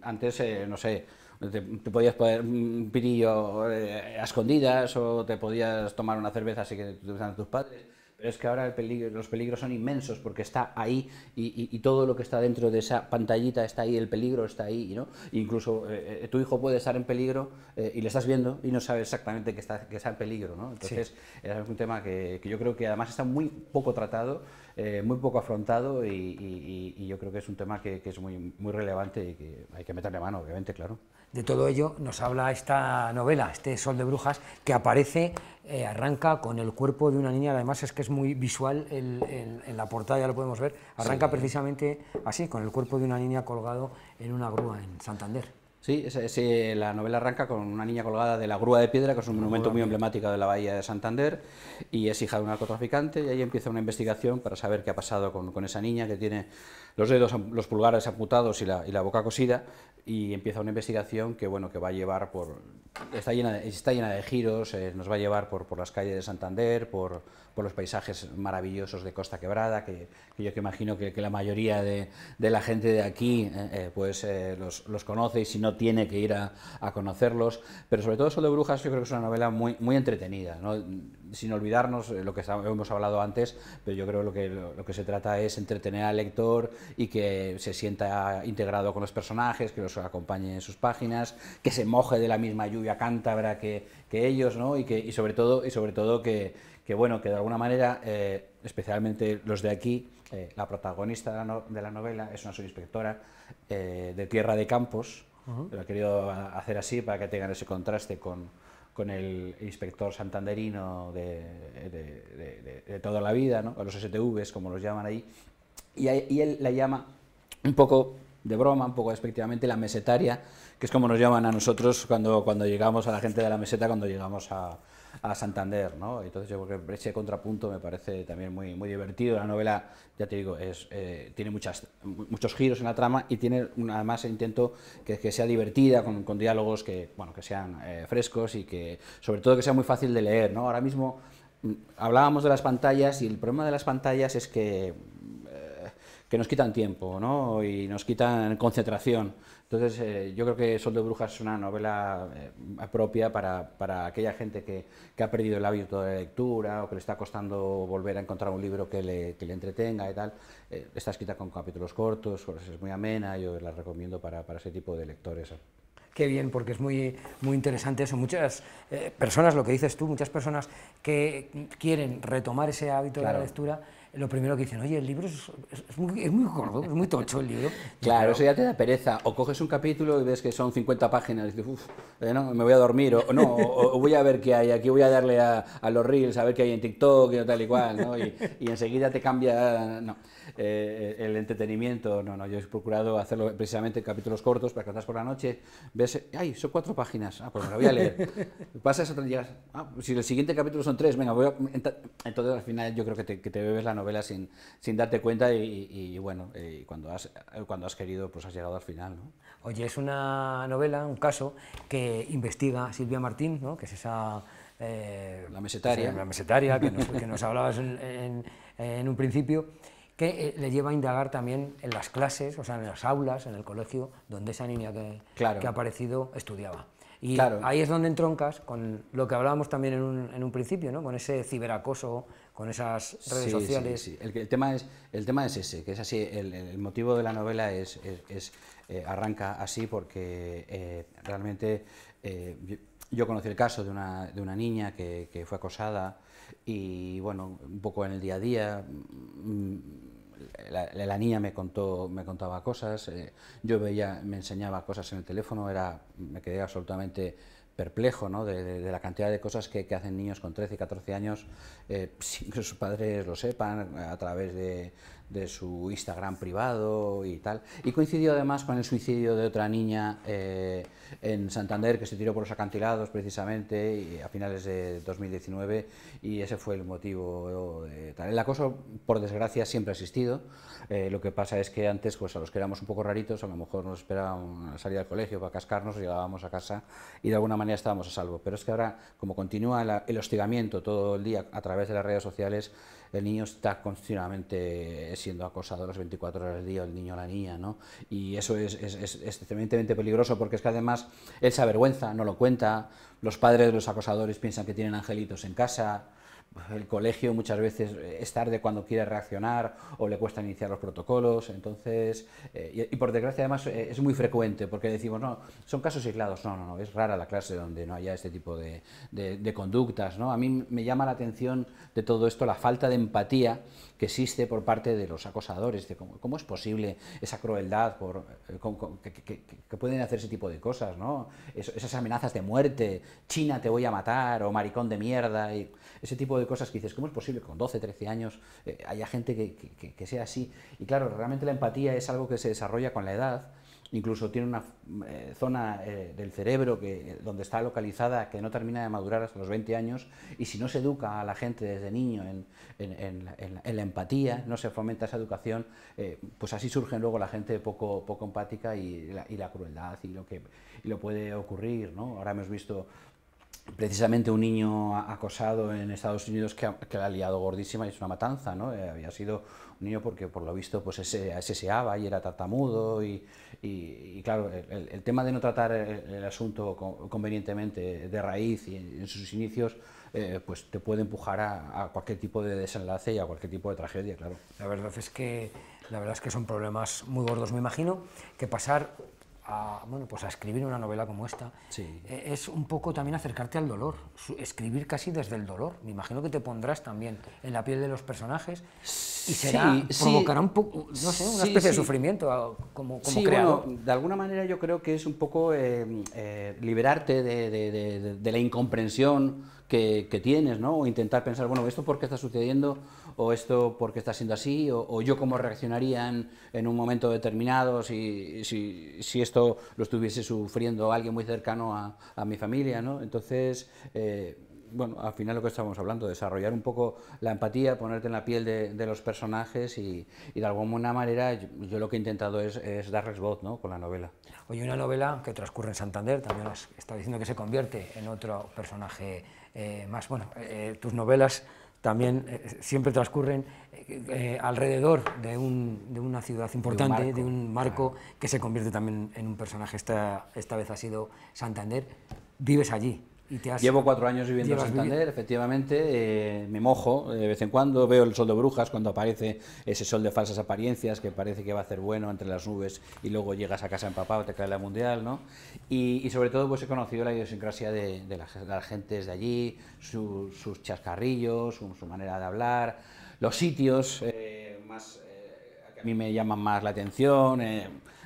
antes, no sé, te podías poner un pirillo a escondidas, o te podías tomar una cerveza así que te usaban tus padres. Pero es que ahora los peligros son inmensos, porque está ahí, y todo lo que está dentro de esa pantallita está ahí, el peligro está ahí, ¿no? Incluso tu hijo puede estar en peligro y le estás viendo y no sabes exactamente que está en peligro, ¿no? Entonces es un tema que yo creo que además está muy poco tratado muy poco afrontado y yo creo que es un tema que es muy relevante y que hay que meterle mano, obviamente, claro. De todo ello nos habla esta novela, este Sol de Brujas, que aparece, arranca con el cuerpo de una niña, además es que es muy visual, en la portada ya lo podemos ver, arranca precisamente así, con el cuerpo de una niña colgado en una grúa en Santander. Sí, la novela arranca con una niña colgada de la Grúa de Piedra, que es un monumento muy emblemático de la bahía de Santander, y es hija de un narcotraficante, y ahí empieza una investigación para saber qué ha pasado con esa niña que tiene los dedos, los pulgares amputados y la boca cosida, y empieza una investigación que, bueno, que va a llevar está llena de giros, nos va a llevar por las calles de Santander, por los paisajes maravillosos de Costa Quebrada, que yo que imagino que la mayoría de la gente de aquí los conoce, y si no tiene que ir a conocerlos, pero sobre todo Sol de Brujas yo creo que es una novela muy entretenida, ¿no? Sin olvidarnos lo que hemos hablado antes, pero yo creo que lo que se trata es entretener al lector y que se sienta integrado con los personajes, que los acompañe en sus páginas, que se moje de la misma lluvia cántabra que ellos, ¿no? y sobre todo que bueno, que de alguna manera, especialmente los de aquí, la protagonista de la novela es una subinspectora de Tierra de Campos. Lo he querido hacer así para que tengan ese contraste con el inspector santanderino de toda la vida, ¿no? Los STVs, como los llaman ahí, y él la llama un poco de broma, un poco despectivamente, la mesetaria, que es como nos llaman a nosotros cuando llegamos, a la gente de la meseta, cuando llegamos a Santander, ¿no? Entonces yo creo que ese contrapunto me parece también muy divertido. La novela, ya te digo, tiene muchos giros en la trama y tiene además el intento que sea divertida, con diálogos que sean frescos y que sobre todo que sea muy fácil de leer, ¿no? Ahora mismo hablábamos de las pantallas y el problema de las pantallas es que nos quitan tiempo, ¿no? Y nos quitan concentración. Entonces, yo creo que Sol de Brujas es una novela propia para aquella gente que ha perdido el hábito de la lectura o que le está costando volver a encontrar un libro que le entretenga y tal. Está escrita con capítulos cortos, es muy amena, yo la recomiendo para ese tipo de lectores. Qué bien, porque es muy interesante eso. Muchas personas, lo que dices tú, muchas personas que quieren retomar ese hábito de la lectura, lo primero que dicen, oye, el libro es muy gordo, es muy tocho el libro. Claro, eso ya te da pereza. O coges un capítulo y ves que son 50 páginas y dices, uff, no, me voy a dormir. O voy a ver qué hay, aquí voy a darle a los reels, a ver qué hay en TikTok y tal y cual, ¿no? Y enseguida te cambia el entretenimiento. No, yo he procurado hacerlo precisamente en capítulos cortos para que estás por la noche, ves, ¡ay, son 4 páginas! Ah, pues me lo voy a leer. Pasas otra y llegas, si el siguiente capítulo son 3, venga, entonces al final yo creo que te bebes la novela sin darte cuenta y bueno, cuando has querido, pues has llegado al final, ¿no? Oye, es una novela, un caso que investiga Silvia Martín, ¿no? Que es esa... la mesetaria. La mesetaria que nos hablabas en un principio, que le lleva a indagar también en las clases, o sea, en las aulas, en el colegio, donde esa niña que ha aparecido estudiaba. Y ahí es donde entroncas con lo que hablábamos también en un principio, ¿no? Con ese ciberacoso, con esas redes sociales. Sí. El tema es ese, que es así. El motivo de la novela arranca así porque realmente yo conocí el caso de una niña que fue acosada y, bueno, un poco en el día a día. La niña me contaba cosas, yo me enseñaba cosas en el teléfono, me quedé absolutamente perplejo, ¿no? de la cantidad de cosas que hacen niños con 13 y 14 años sin que sus padres lo sepan, a través de su Instagram privado y tal. Y coincidió además con el suicidio de otra niña en Santander, que se tiró por los acantilados precisamente y a finales de 2019, y ese fue el motivo de tal. El acoso, por desgracia, siempre ha existido. Lo que pasa es que antes, pues a los que éramos un poco raritos, a lo mejor nos esperaban salir al colegio para cascarnos, llegábamos a casa y de alguna manera estábamos a salvo. Pero es que ahora, como continúa el hostigamiento todo el día a través de las redes sociales, el niño está continuamente siendo acosado las 24 horas del día, el niño o la niña, ¿no? Y eso es tremendamente peligroso, porque es que además él se avergüenza, no lo cuenta, los padres de los acosadores piensan que tienen angelitos en casa, el colegio muchas veces es tarde cuando quiere reaccionar o le cuesta iniciar los protocolos, entonces, y por desgracia además es muy frecuente porque decimos, no, son casos aislados, no, es rara la clase donde no haya este tipo de conductas, ¿no? A mí me llama la atención de todo esto la falta de empatía que existe por parte de los acosadores, de cómo es posible esa crueldad, que pueden hacer ese tipo de cosas, ¿no? Esas amenazas de muerte, China te voy a matar, o maricón de mierda, y ese tipo de cosas que dices, ¿cómo es posible que con 12, 13 años haya gente que sea así? Y claro, realmente la empatía es algo que se desarrolla con la edad, incluso tiene una zona del cerebro donde está localizada que no termina de madurar hasta los 20 años, y si no se educa a la gente desde niño en la empatía, no se fomenta esa educación, pues así surgen luego la gente poco empática y la crueldad y lo puede ocurrir, ¿no? Ahora hemos visto precisamente un niño acosado en Estados Unidos que la ha liado gordísima y es una matanza, ¿no? Había sido un niño porque por lo visto pues seseaba y era tartamudo y claro, el tema de no tratar el asunto convenientemente de raíz y en sus inicios pues te puede empujar a cualquier tipo de desenlace y a cualquier tipo de tragedia, claro. La verdad es que son problemas muy gordos. Me imagino que pasar bueno, pues a escribir una novela como esta, sí, es un poco también acercarte al dolor, escribir casi desde el dolor. Me imagino que te pondrás también en la piel de los personajes y provocará un poco, no sé, una especie de sufrimiento como creador. Bueno, de alguna manera yo creo que es un poco liberarte de la incomprensión que tienes, ¿no? O intentar pensar, bueno, ¿esto por qué está sucediendo? ¿O esto por qué está siendo así? ¿O yo cómo reaccionaría en un momento determinado si esto lo estuviese sufriendo alguien muy cercano a mi familia, ¿no? Entonces, bueno, al final lo que estábamos hablando, desarrollar un poco la empatía, ponerte en la piel de los personajes y de alguna manera yo lo que he intentado es darles voz, ¿no? Con la novela. Oye, una novela que transcurre en Santander, también has estado diciendo que se convierte en otro personaje más. Bueno, tus novelas también siempre transcurren alrededor de una ciudad importante, de un marco que se convierte también en un personaje. Esta vez ha sido Santander. Vives allí. Llevo 4 años viviendo en Santander, efectivamente, me mojo de vez en cuando, veo el sol de Brujas cuando aparece ese sol de falsas apariencias que parece que va a hacer bueno entre las nubes y luego llegas a casa empapado, te cae la mundial, ¿no? Y sobre todo pues he conocido la idiosincrasia de las gentes de allí, sus chascarrillos, su manera de hablar, los sitios que a mí me llaman más la atención.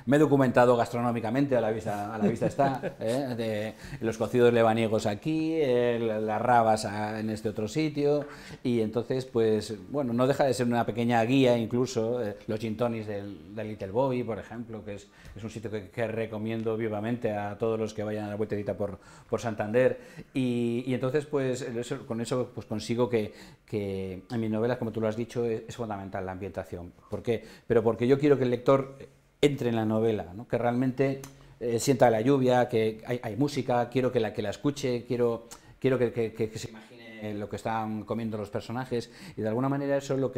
Me he documentado gastronómicamente, a la vista está, de los cocidos lebaniegos aquí, las rabas en este otro sitio, y entonces, pues, bueno, no deja de ser una pequeña guía, incluso, los gin tonics del Little Bobby, por ejemplo, que es un sitio que recomiendo vivamente a todos los que vayan a la vueltecita por Santander, y entonces, pues, con eso pues consigo que en mis novelas, como tú lo has dicho, es fundamental la ambientación. ¿Por qué? Pero porque yo quiero que el lector entre en la novela, ¿no? Que realmente sienta la lluvia, que hay música, quiero que la escuche, quiero que se imagine lo que están comiendo los personajes, y de alguna manera eso es lo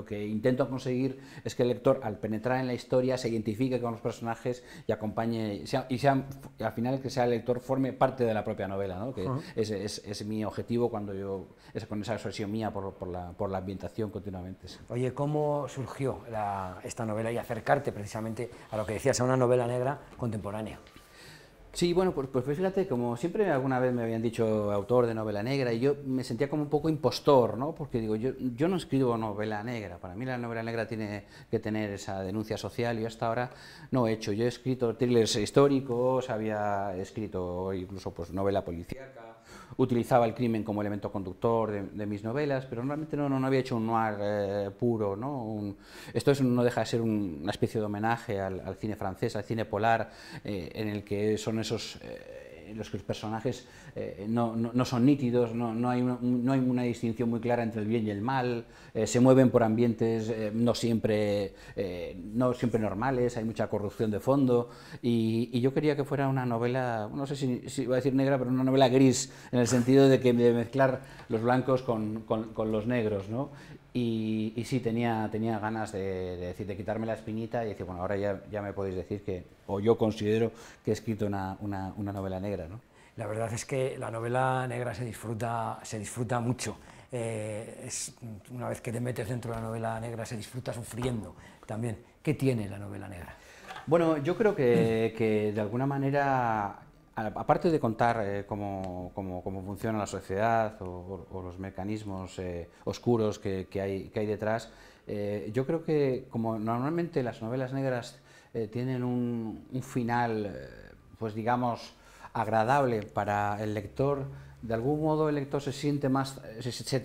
que intento conseguir, es que el lector al penetrar en la historia se identifique con los personajes y acompañe, y al final que sea el lector forme parte de la propia novela, ¿no? Que es mi objetivo con esa obsesión mía por la ambientación continuamente. Sí. Oye, ¿cómo surgió esta novela y acercarte precisamente a lo que decías, a una novela negra contemporánea? Sí, bueno, pues fíjate, como siempre alguna vez me habían dicho autor de novela negra, y yo me sentía como un poco impostor, ¿no? Porque digo, yo no escribo novela negra, para mí la novela negra tiene que tener esa denuncia social, y hasta ahora no he hecho. Yo he escrito thrillers históricos, había escrito incluso pues novela policíaca, utilizaba el crimen como elemento conductor de mis novelas, pero realmente no había hecho un noir puro, ¿no? Esto no deja de ser una especie de homenaje al cine francés, al cine polar, en el que son esos en los que los personajes no son nítidos, no hay una distinción muy clara entre el bien y el mal, se mueven por ambientes no siempre normales, hay mucha corrupción de fondo, y yo quería que fuera una novela, no sé si iba a decir negra, pero una novela gris, en el sentido de mezclar los blancos con los negros, ¿no? Y sí, tenía ganas de quitarme la espinita y decir, bueno, ahora ya me podéis decir o yo considero que he escrito una novela negra, ¿no? La verdad es que la novela negra se disfruta mucho. una vez que te metes dentro de la novela negra se disfruta sufriendo también. ¿Qué tiene la novela negra? Bueno, yo creo que de alguna manera, aparte de contar cómo funciona la sociedad o los mecanismos oscuros que hay detrás, yo creo que como normalmente las novelas negras tienen un final, pues digamos, agradable para el lector, de algún modo el lector se siente más,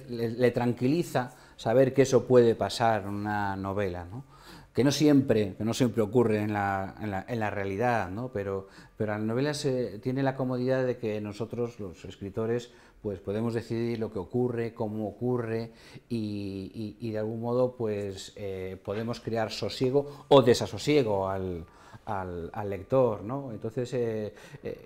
le tranquiliza saber que eso puede pasar en una novela, ¿no? Que no siempre ocurre en la realidad, ¿no? Pero la novela tiene la comodidad de que nosotros, los escritores, pues podemos decidir lo que ocurre, cómo ocurre y de algún modo pues podemos crear sosiego o desasosiego al lector, ¿no? Entonces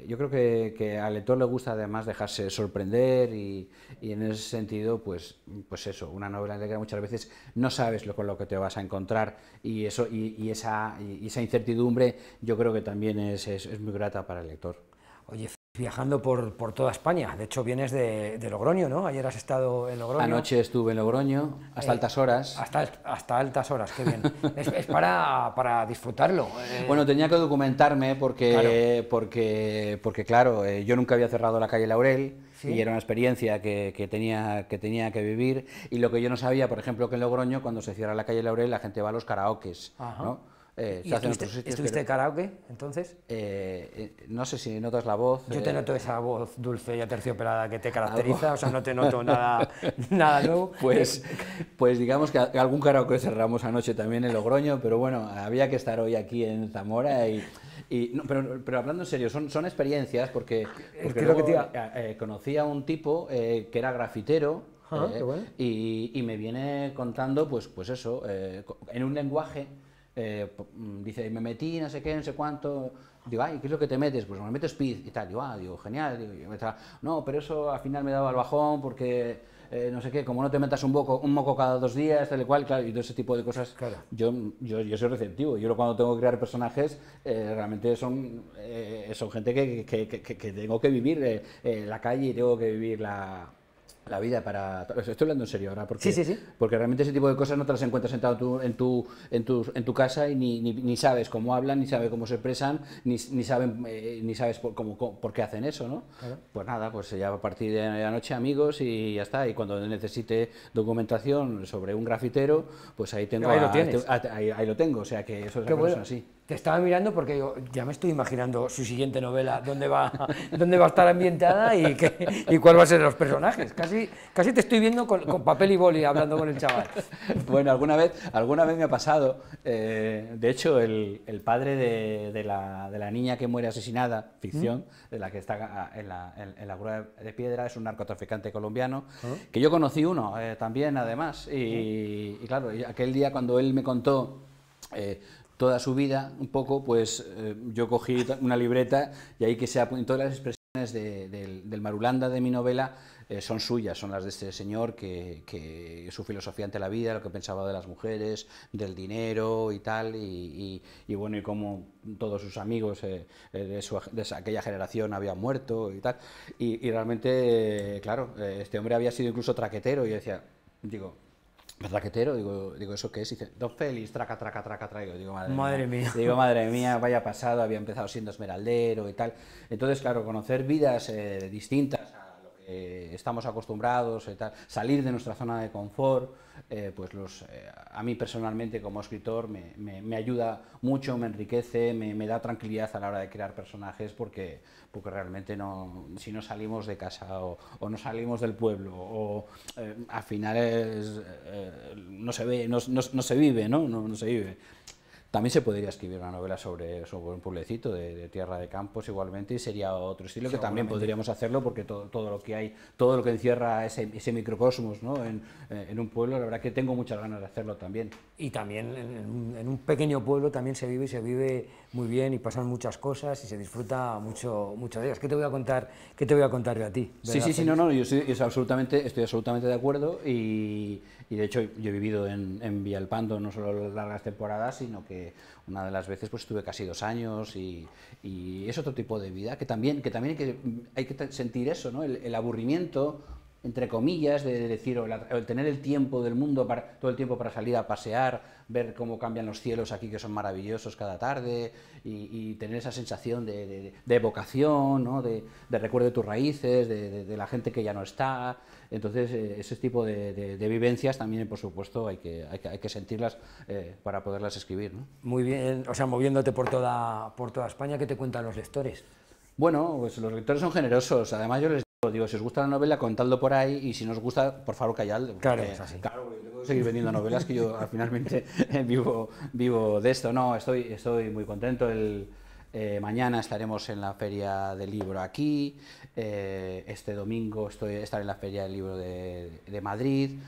yo creo que al lector le gusta además dejarse sorprender y en ese sentido pues eso, una novela negra muchas veces no sabes con lo que te vas a encontrar y esa incertidumbre yo creo que también es muy grata para el lector. Oye, viajando por toda España, de hecho vienes de Logroño, ¿no? Ayer has estado en Logroño. Anoche estuve en Logroño, hasta altas horas. Hasta altas horas, qué bien. Es para disfrutarlo. Bueno, tenía que documentarme porque, Claro. porque claro, yo nunca había cerrado la calle Laurel. ¿Sí? Y era una experiencia que tenía que vivir, y lo que yo no sabía, por ejemplo, que en Logroño, cuando se cierra la calle Laurel, la gente va a los karaokes, ¿no? ¿Y estuviste de karaoke, entonces? No sé si notas la voz. Yo te noto esa voz dulce y aterciopelada que te caracteriza, o sea, no te noto nada nuevo. Pues digamos que algún karaoke cerramos anoche también en Logroño, pero bueno, había que estar hoy aquí en Zamora no, pero hablando en serio, son experiencias porque luego, conocí a un tipo que era grafitero. Qué bueno. Y me viene contando pues eso, en un lenguaje. Dice, me metí, no sé qué, no sé cuánto. Digo, ay, ¿qué es lo que te metes? Pues me meto speed y tal. Digo, genial. Digo, no, pero eso al final me daba el bajón porque no sé qué, como no te metas un moco cada 2 días, tal y cual, claro, y todo ese tipo de cosas. Claro. Yo soy receptivo. Yo cuando tengo que crear personajes, realmente son gente que tengo que vivir la calle y tengo que vivir la vida para... Estoy hablando en serio ahora, porque, sí. porque realmente ese tipo de cosas no te las encuentras sentado en tu casa y ni sabes cómo hablan, ni sabes cómo se expresan, ni sabes por qué hacen eso, ¿no? Claro. Pues nada, pues ya a partir de la noche amigos y ya está. Y cuando necesite documentación sobre un grafitero, pues ahí tengo... Ahí lo tienes. Ahí lo tengo, o sea que eso es bueno. así. Te estaba mirando porque yo ya me estoy imaginando su siguiente novela, dónde va a estar ambientada y cuál va a ser los personajes. Casi te estoy viendo con papel y boli hablando con el chaval. Bueno, alguna vez me ha pasado. De hecho, el padre de la niña que muere asesinada, ficción, de la que está en la Grúa de Piedra, es un narcotraficante colombiano, que yo conocí uno también, además. Y claro, aquel día cuando él me contó toda su vida, un poco, pues yo cogí una libreta y ahí que se apuntó las expresiones del Marulanda de mi novela son suyas, son las de este señor que su filosofía ante la vida, lo que pensaba de las mujeres, del dinero y tal, y bueno, y cómo todos sus amigos de aquella generación habían muerto y tal, y realmente, claro, este hombre había sido incluso traquetero, y yo decía, traquetero, digo, ¿eso qué es? Y dice, Don Félix, traca, digo, madre mía. Digo, madre mía, vaya pasado, había empezado siendo esmeraldero y tal. Entonces, claro, conocer vidas distintas a lo que estamos acostumbrados y tal, salir de nuestra zona de confort, pues a mí personalmente como escritor me ayuda mucho, me enriquece, me da tranquilidad a la hora de crear personajes porque realmente si no salimos de casa o no salimos del pueblo o al final no se ve, no se vive, no se vive. También se podría escribir una novela sobre un pueblecito de Tierra de Campos igualmente y sería otro estilo que también podríamos hacerlo porque todo lo que hay, todo lo que encierra ese microcosmos, ¿no? en un pueblo, la verdad que tengo muchas ganas de hacerlo también. Y también en un pequeño pueblo también se vive muy bien y pasan muchas cosas y se disfruta mucho de ellas. ¿Qué te voy a contar yo a ti? Sí, no, yo estoy absolutamente de acuerdo y de hecho yo he vivido en Villalpando no solo largas temporadas, sino que una de las veces pues estuve casi 2 años y es otro tipo de vida que también hay que sentir eso, ¿no? El aburrimiento entre comillas, de decir, o el tener el tiempo del mundo, todo el tiempo para salir a pasear, ver cómo cambian los cielos aquí, que son maravillosos cada tarde, y tener esa sensación de evocación, ¿no? de recuerdo de tus raíces, de la gente que ya no está. Entonces, ese tipo de vivencias también, por supuesto, hay que sentirlas para poderlas escribir, ¿no? Muy bien, o sea, moviéndote por toda España, ¿qué te cuentan los lectores? Bueno, pues los lectores son generosos. Además, yo les digo, si os gusta la novela, contadlo por ahí, y si no os gusta, por favor, calladlo. Claro, es así. Claro, yo tengo que seguir vendiendo novelas, que yo finalmente vivo de esto. No, estoy muy contento. Mañana estaremos en la Feria del Libro aquí, este domingo estaré en la Feria del Libro de Madrid.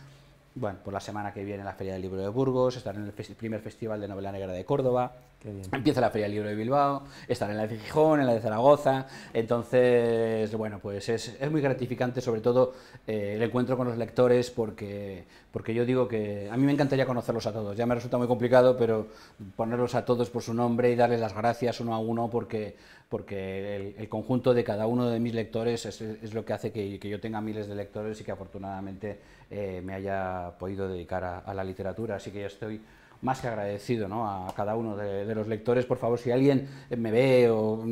Bueno, por la semana que viene en la Feria del Libro de Burgos, estaré en el primer Festival de Novela Negra de Córdoba. Qué bien. Empieza la Feria del Libro de Bilbao, estaré en la de Gijón, en la de Zaragoza. Entonces, bueno, pues es muy gratificante, sobre todo el encuentro con los lectores, porque yo digo que a mí me encantaría conocerlos a todos. Ya me resulta muy complicado, pero ponerlos a todos por su nombre y darles las gracias uno a uno, porque el conjunto de cada uno de mis lectores es lo que hace que yo tenga miles de lectores y que afortunadamente me haya podido dedicar a la literatura. Así que yo estoy más que agradecido, ¿no?, a cada uno de los lectores. Por favor, si alguien me ve o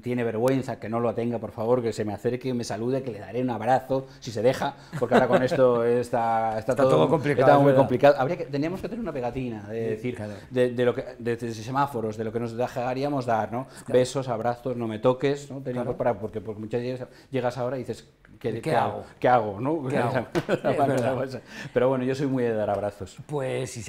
tiene vergüenza, que no lo tenga, por favor, que se me acerque, me salude, que le daré un abrazo, si se deja, porque ahora con esto está todo complicado. Está muy complicado. Teníamos que tener una pegatina, de decir, claro, de semáforos, de lo que nos dejaríamos dar, ¿no? Claro. Besos, abrazos, no me toques, ¿no? Teníamos claro. porque muchas veces llegas ahora y dices, ¿qué hago? ¿Qué hago? ¿No? ¿Qué hago? Pero bueno, yo soy muy de dar abrazos. Pues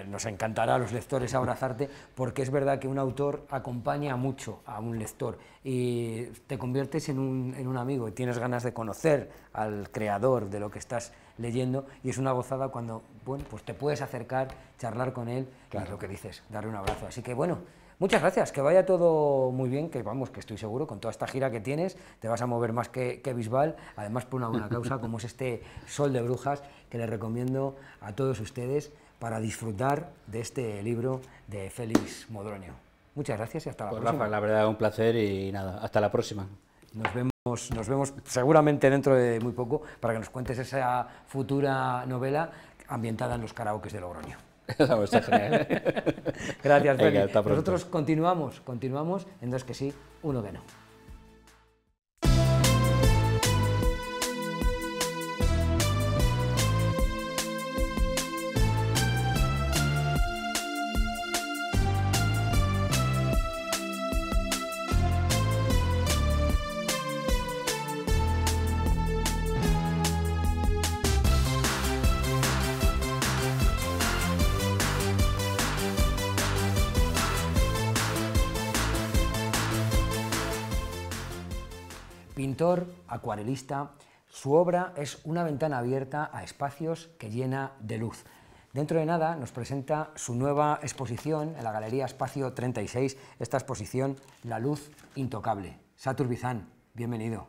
nos encantará a los lectores abrazarte, porque es verdad que un autor acompaña mucho a un lector y te conviertes en un amigo y tienes ganas de conocer al creador de lo que estás leyendo, y es una gozada cuando, bueno, pues te puedes acercar, charlar con él, claro, y es lo que dices, darle un abrazo. Así que bueno, muchas gracias, que vaya todo muy bien, que vamos, que estoy seguro, con toda esta gira que tienes, te vas a mover más que Bisbal, además por una buena causa, como es este Sol de Brujas, que les recomiendo a todos ustedes para disfrutar de este libro de Félix Modronio. Muchas gracias y hasta la próxima. Rafa, la verdad, un placer y nada, hasta la próxima. Nos vemos seguramente dentro de muy poco para que nos cuentes esa futura novela ambientada en los karaokes de Logroño. Está genial. Gracias, Félix. Venga, nosotros continuamos en Dos que sí, uno que no. Pintor, acuarelista, su obra es una ventana abierta a espacios que llena de luz. Dentro de nada nos presenta su nueva exposición en la Galería Espacio 36, esta exposición La luz intocable. Satur Bizán, bienvenido.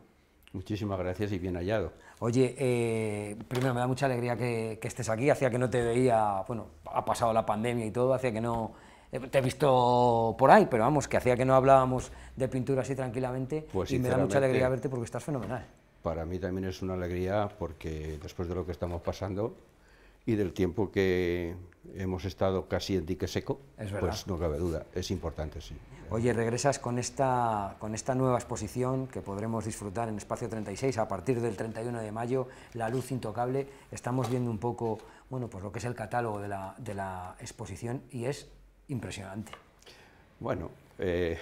Muchísimas gracias y bien hallado. Oye, primero me da mucha alegría que estés aquí, hacía que no te veía, bueno, ha pasado la pandemia y todo, hacía que no... Te he visto por ahí, pero vamos, que hacía que no hablábamos de pintura así tranquilamente, pues y me da mucha alegría verte porque estás fenomenal. Para mí también es una alegría porque después de lo que estamos pasando y del tiempo que hemos estado casi en dique seco, pues no cabe duda, es importante, sí. Oye, regresas con esta nueva exposición que podremos disfrutar en Espacio 36 a partir del 31 de mayo, La luz intocable. Estamos viendo un poco, bueno, pues lo que es el catálogo de la exposición y es impresionante. Bueno,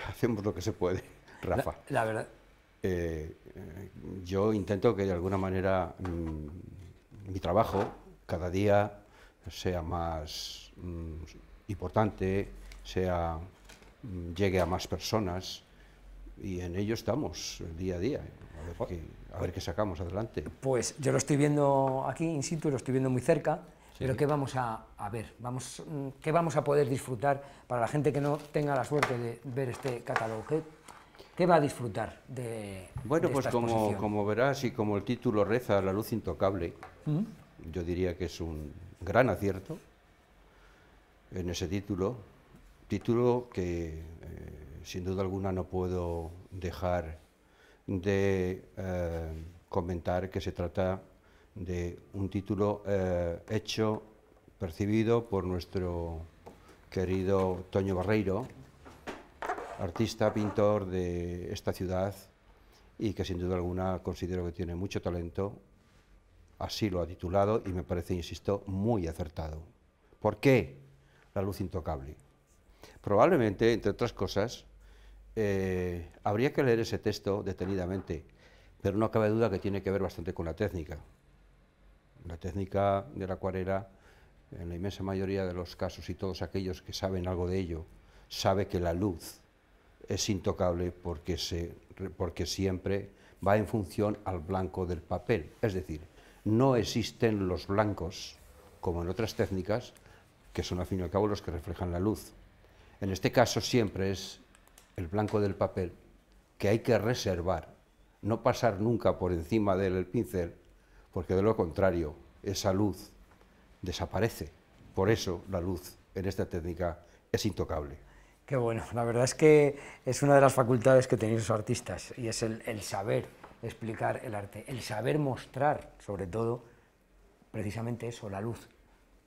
hacemos lo que se puede, Rafa. La verdad. Yo intento que de alguna manera mi trabajo cada día sea más importante, llegue a más personas, y en ello estamos día a día, a ver qué sacamos adelante. Pues yo lo estoy viendo aquí in situ, lo estoy viendo muy cerca. Sí. Pero ¿qué vamos a ver? ¿Qué vamos a poder disfrutar para la gente que no tenga la suerte de ver este catálogo? ¿Qué va a disfrutar de Bueno, de pues esta exposición? como verás y como el título reza, La luz intocable, yo diría que es un gran acierto en ese título que sin duda alguna no puedo dejar de comentar que se trata de un título hecho, percibido por nuestro querido Toño Barreiro, artista, pintor de esta ciudad y que sin duda alguna considero que tiene mucho talento. Así lo ha titulado y me parece, insisto, muy acertado. ¿Por qué La luz intocable? Probablemente, entre otras cosas, habría que leer ese texto detenidamente, pero no cabe duda que tiene que ver bastante con la técnica. La técnica de la acuarela, en la inmensa mayoría de los casos, y todos aquellos que saben algo de ello, sabe que la luz es intocable porque siempre va en función al blanco del papel. Es decir, no existen los blancos, como en otras técnicas, que son al fin y al cabo los que reflejan la luz. En este caso siempre es el blanco del papel que hay que reservar, no pasar nunca por encima del pincel, porque de lo contrario esa luz desaparece. Por eso la luz en esta técnica es intocable. Qué bueno, la verdad es que es una de las facultades que tenéis los artistas, y es el saber explicar el arte, el saber mostrar, sobre todo, precisamente eso, la luz.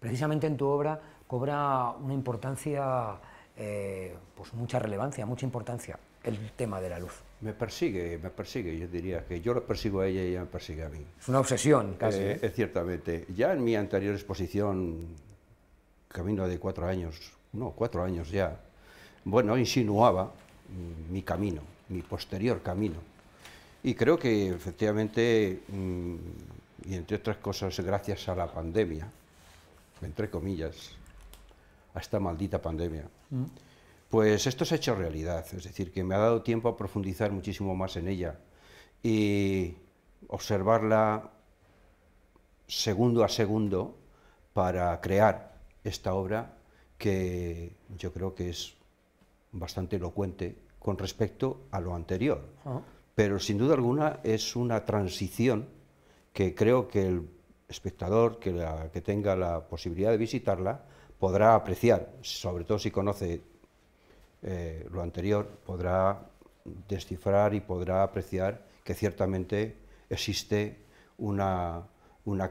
Precisamente en tu obra cobra una importancia, pues mucha relevancia, mucha importancia, el tema de la luz. Me persigue, yo diría que yo lo persigo a ella y ella me persigue a mí. Es una obsesión, casi. Ciertamente. Ya en mi anterior exposición, camino de 4 años, no, 4 años ya, bueno, insinuaba mi camino, mi posterior camino. Y creo que efectivamente, y entre otras cosas, gracias a la pandemia, entre comillas, a esta maldita pandemia, pues esto se ha hecho realidad. Es decir, que me ha dado tiempo a profundizar muchísimo más en ella y observarla segundo a segundo para crear esta obra que yo creo que es bastante elocuente con respecto a lo anterior. Pero sin duda alguna es una transición que creo que el espectador que tenga la posibilidad de visitarla podrá apreciar, sobre todo si conoce lo anterior, podrá descifrar y podrá apreciar que ciertamente existe una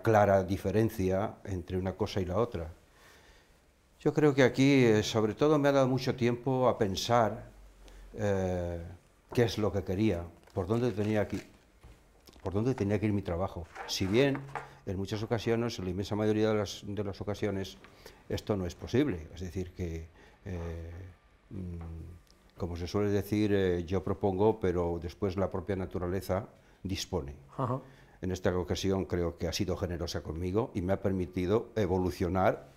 clara diferencia entre una cosa y la otra. Yo creo que aquí, sobre todo, me ha dado mucho tiempo a pensar qué es lo que quería, por dónde tenía que ir mi trabajo. Si bien en muchas ocasiones, en la inmensa mayoría de las ocasiones, esto no es posible. Es decir, que, como se suele decir, yo propongo, pero después la propia naturaleza dispone. En esta ocasión creo que ha sido generosa conmigo y me ha permitido evolucionar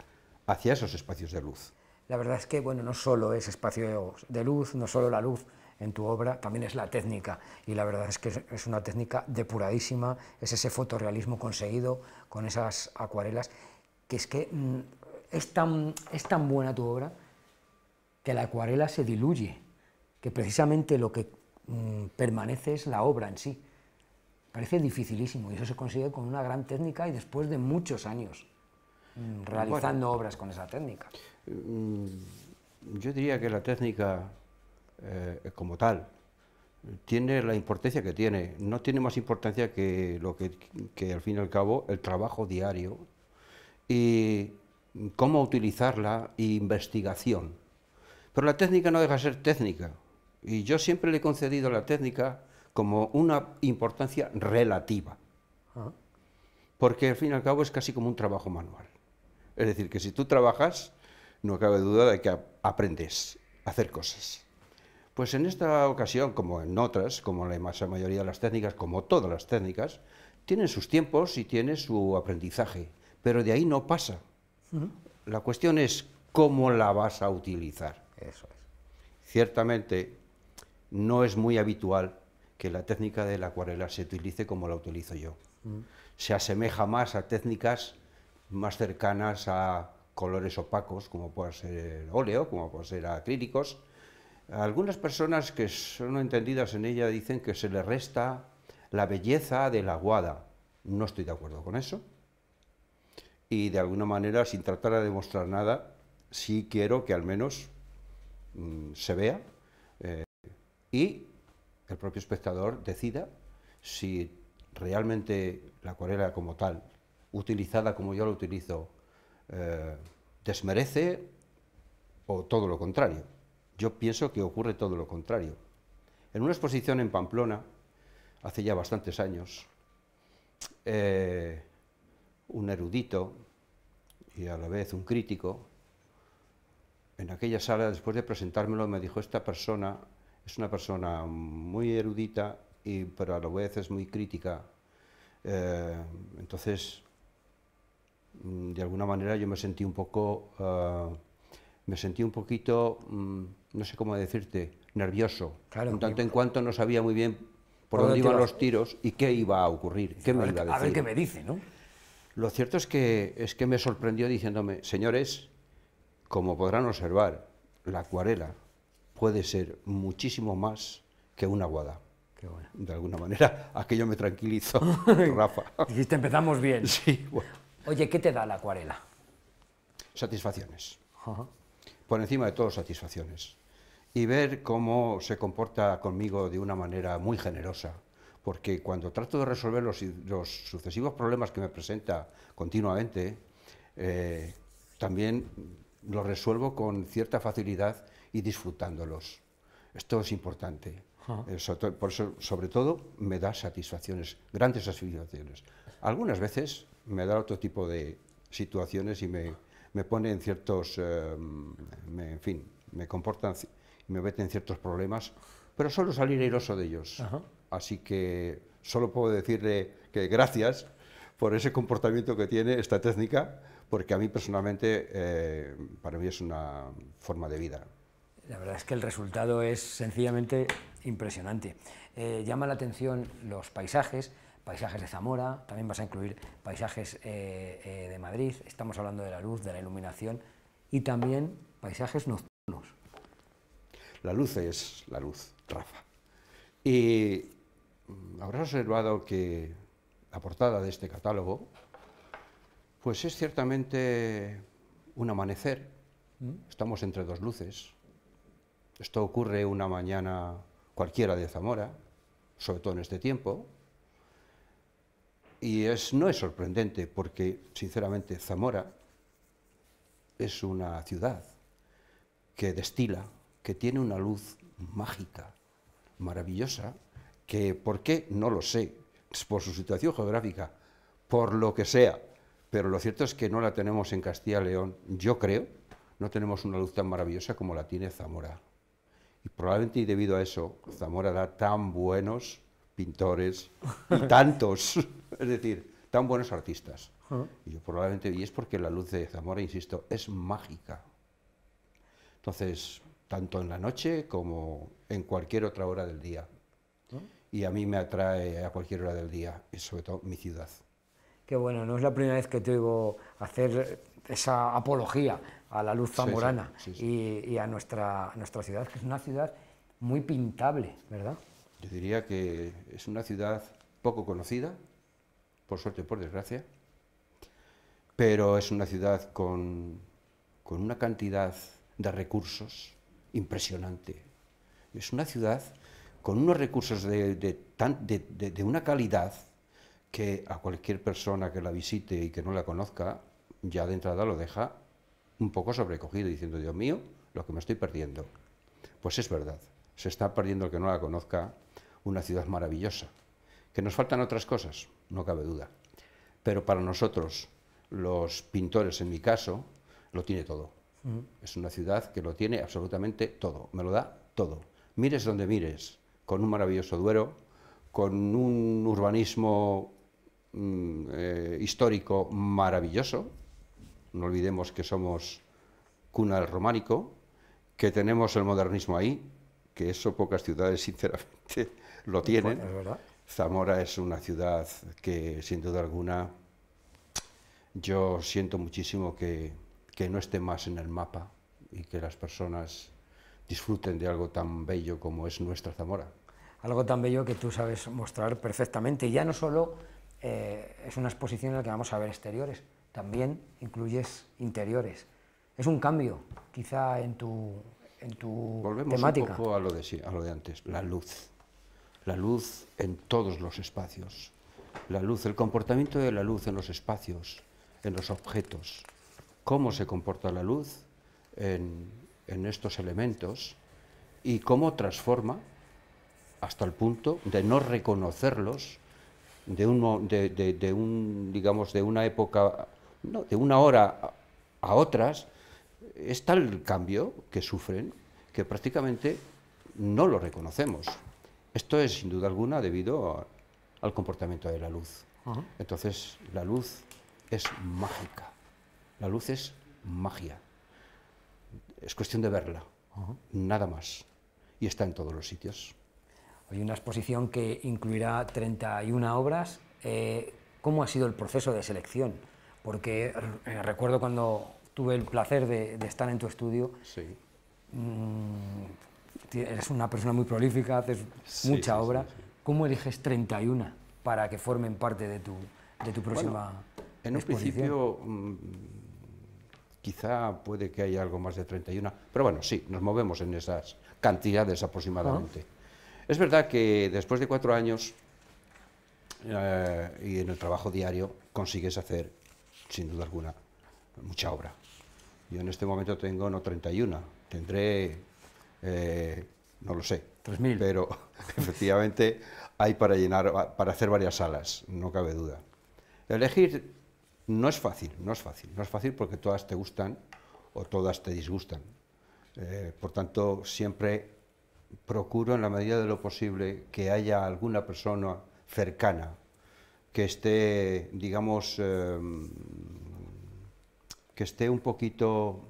hacia esos espacios de luz. La verdad es que, bueno, no solo es espacio de luz, no solo la luz en tu obra, también es la técnica, y la verdad es que es una técnica depuradísima, es ese fotorrealismo conseguido con esas acuarelas, que es que es tan buena tu obra que la acuarela se diluye, que precisamente lo que permanece es la obra en sí. Parece dificilísimo, y eso se consigue con una gran técnica y después de muchos años realizando obras con esa técnica. Yo diría que la técnica como tal tiene la importancia que tiene, no tiene más importancia que lo que al fin y al cabo el trabajo diario y cómo utilizarla e investigación. Pero la técnica no deja de ser técnica, y yo siempre le he concedido a la técnica como una importancia relativa, porque al fin y al cabo es casi como un trabajo manual. Es decir, que si tú trabajas, no cabe duda de que aprendes a hacer cosas. Pues en esta ocasión, como en otras, como en la inmensa mayoría de las técnicas, como todas las técnicas, tienen sus tiempos y tienen su aprendizaje, pero de ahí no pasa. La cuestión es cómo la vas a utilizar. Eso es. Ciertamente no es muy habitual que la técnica de la acuarela se utilice como la utilizo yo. Se asemeja más a técnicas más cercanas a colores opacos, como puede ser el óleo, como puede ser acrílicos. Algunas personas que son entendidas en ella dicen que se le resta la belleza de la aguada. No estoy de acuerdo con eso. Y de alguna manera, sin tratar de demostrar nada, sí quiero que al menos se vea y el propio espectador decida si realmente la acuarela como tal utilizada como yo la utilizo, desmerece o todo lo contrario. Yo pienso que ocurre todo lo contrario. En una exposición en Pamplona, hace ya bastantes años, un erudito y a la vez un crítico, en aquella sala, después de presentármelo, me dijo: esta persona es una persona muy erudita, pero a la vez es muy crítica. Entonces, de alguna manera yo me sentí un poco, no sé cómo decirte, nervioso, Claro, en tanto en cuanto no sabía muy bien por dónde iban los tiros y qué iba a ocurrir, qué me iba a decir. A ver qué me dice, ¿no? Lo cierto es que me sorprendió diciéndome: señores, como podrán observar, la acuarela puede ser muchísimo más que una aguada. Qué bueno. De alguna manera, aquello me tranquilizó, Rafa. Dijiste, empezamos bien. Sí, bueno. Oye, ¿qué te da la acuarela? Satisfacciones. Ajá. Por encima de todo, satisfacciones. Y ver cómo se comporta conmigo de una manera muy generosa. Porque cuando trato de resolver los sucesivos problemas que me presenta continuamente, también los resuelvo con cierta facilidad y disfrutándolos. Esto es importante. Por eso, sobre todo, me da satisfacciones, grandes satisfacciones. Algunas veces me da otro tipo de situaciones y me pone en ciertos, en fin, me comportan y me mete en ciertos problemas, pero suelo salir airoso de ellos. Ajá. Así que solo puedo decirle que gracias por ese comportamiento que tiene esta técnica, porque a mí personalmente, para mí es una forma de vida. La verdad es que el resultado es sencillamente impresionante. Llama la atención los paisajes de Zamora, también vas a incluir paisajes de Madrid, estamos hablando de la luz, de la iluminación, y también paisajes nocturnos. La luz es la luz, Rafa. Y habrás observado que la portada de este catálogo, pues es ciertamente un amanecer. Estamos entre dos luces. Esto ocurre una mañana cualquiera de Zamora, sobre todo en este tiempo. Y no es sorprendente porque, sinceramente, Zamora es una ciudad que destila, que tiene una luz mágica, maravillosa, que, ¿por qué? No lo sé, por su situación geográfica, por lo que sea, pero lo cierto es que no la tenemos en Castilla y León, yo creo, no tenemos una luz tan maravillosa como la tiene Zamora. Y probablemente, y debido a eso, Zamora da tan buenos pintores y tantos, es decir, tan buenos artistas. Y es porque la luz de Zamora, insisto, es mágica. Entonces, tanto en la noche como en cualquier otra hora del día. Y a mí me atrae a cualquier hora del día, y sobre todo mi ciudad. Qué bueno, no es la primera vez que te oigo hacer esa apología a la luz zamorana y a nuestra ciudad, que es una ciudad muy pintable, ¿verdad? Yo diría que es una ciudad poco conocida, por suerte o por desgracia, pero es una ciudad con una cantidad de recursos impresionante. Es una ciudad con unos recursos de una calidad que a cualquier persona que la visite y que no la conozca, ya de entrada lo deja un poco sobrecogido, diciendo: Dios mío, lo que me estoy perdiendo. Pues es verdad, se está perdiendo el que no la conozca una ciudad maravillosa. ¿Que nos faltan otras cosas? No cabe duda. Pero para nosotros, los pintores, en mi caso, lo tiene todo. Es una ciudad que lo tiene absolutamente todo, me lo da todo. Mires donde mires, con un maravilloso Duero, con un urbanismo histórico maravilloso. No olvidemos que somos cuna del románico, que tenemos el modernismo ahí, que eso pocas ciudades, sinceramente, lo tienen. Es verdad. Zamora es una ciudad que, sin duda alguna, yo siento muchísimo que no esté más en el mapa y que las personas disfruten de algo tan bello como es nuestra Zamora. Algo tan bello que tú sabes mostrar perfectamente. Y ya no solo es una exposición en la que vamos a ver exteriores, también incluyes interiores. Es un cambio, quizá, en tu Volvemos temática. un poco a lo de antes, la luz. La luz en todos los espacios. La luz, el comportamiento de la luz en los espacios, en los objetos. Cómo se comporta la luz en estos elementos y cómo transforma hasta el punto de no reconocerlos digamos, de una época, no, de una hora a otras. Es tal el cambio que sufren que prácticamente no lo reconocemos. Esto es, sin duda alguna, debido al comportamiento de la luz. Entonces, la luz es mágica, la luz es magia. Es cuestión de verla, nada más. Y está en todos los sitios. Hay una exposición que incluirá 31 obras. ¿Cómo ha sido el proceso de selección? Porque recuerdo cuando tuve el placer de estar en tu estudio. Sí. Eres una persona muy prolífica, haces mucha obra. Sí. ¿Cómo eliges 31 para que formen parte de tu próxima en un exposición? principio, quizá puede que haya algo más de 31, pero bueno, sí, nos movemos en esas cantidades aproximadamente. Es verdad que después de 4 años y en el trabajo diario consigues hacer, sin duda alguna, mucha obra. Yo en este momento tengo no 31, tendré, no lo sé, 3000. Pero efectivamente hay para llenar, para hacer varias salas, no cabe duda. Elegir no es fácil, no es fácil porque todas te gustan o todas te disgustan. Por tanto, siempre procuro en la medida de lo posible que haya alguna persona cercana que esté, digamos, que esté un poquito,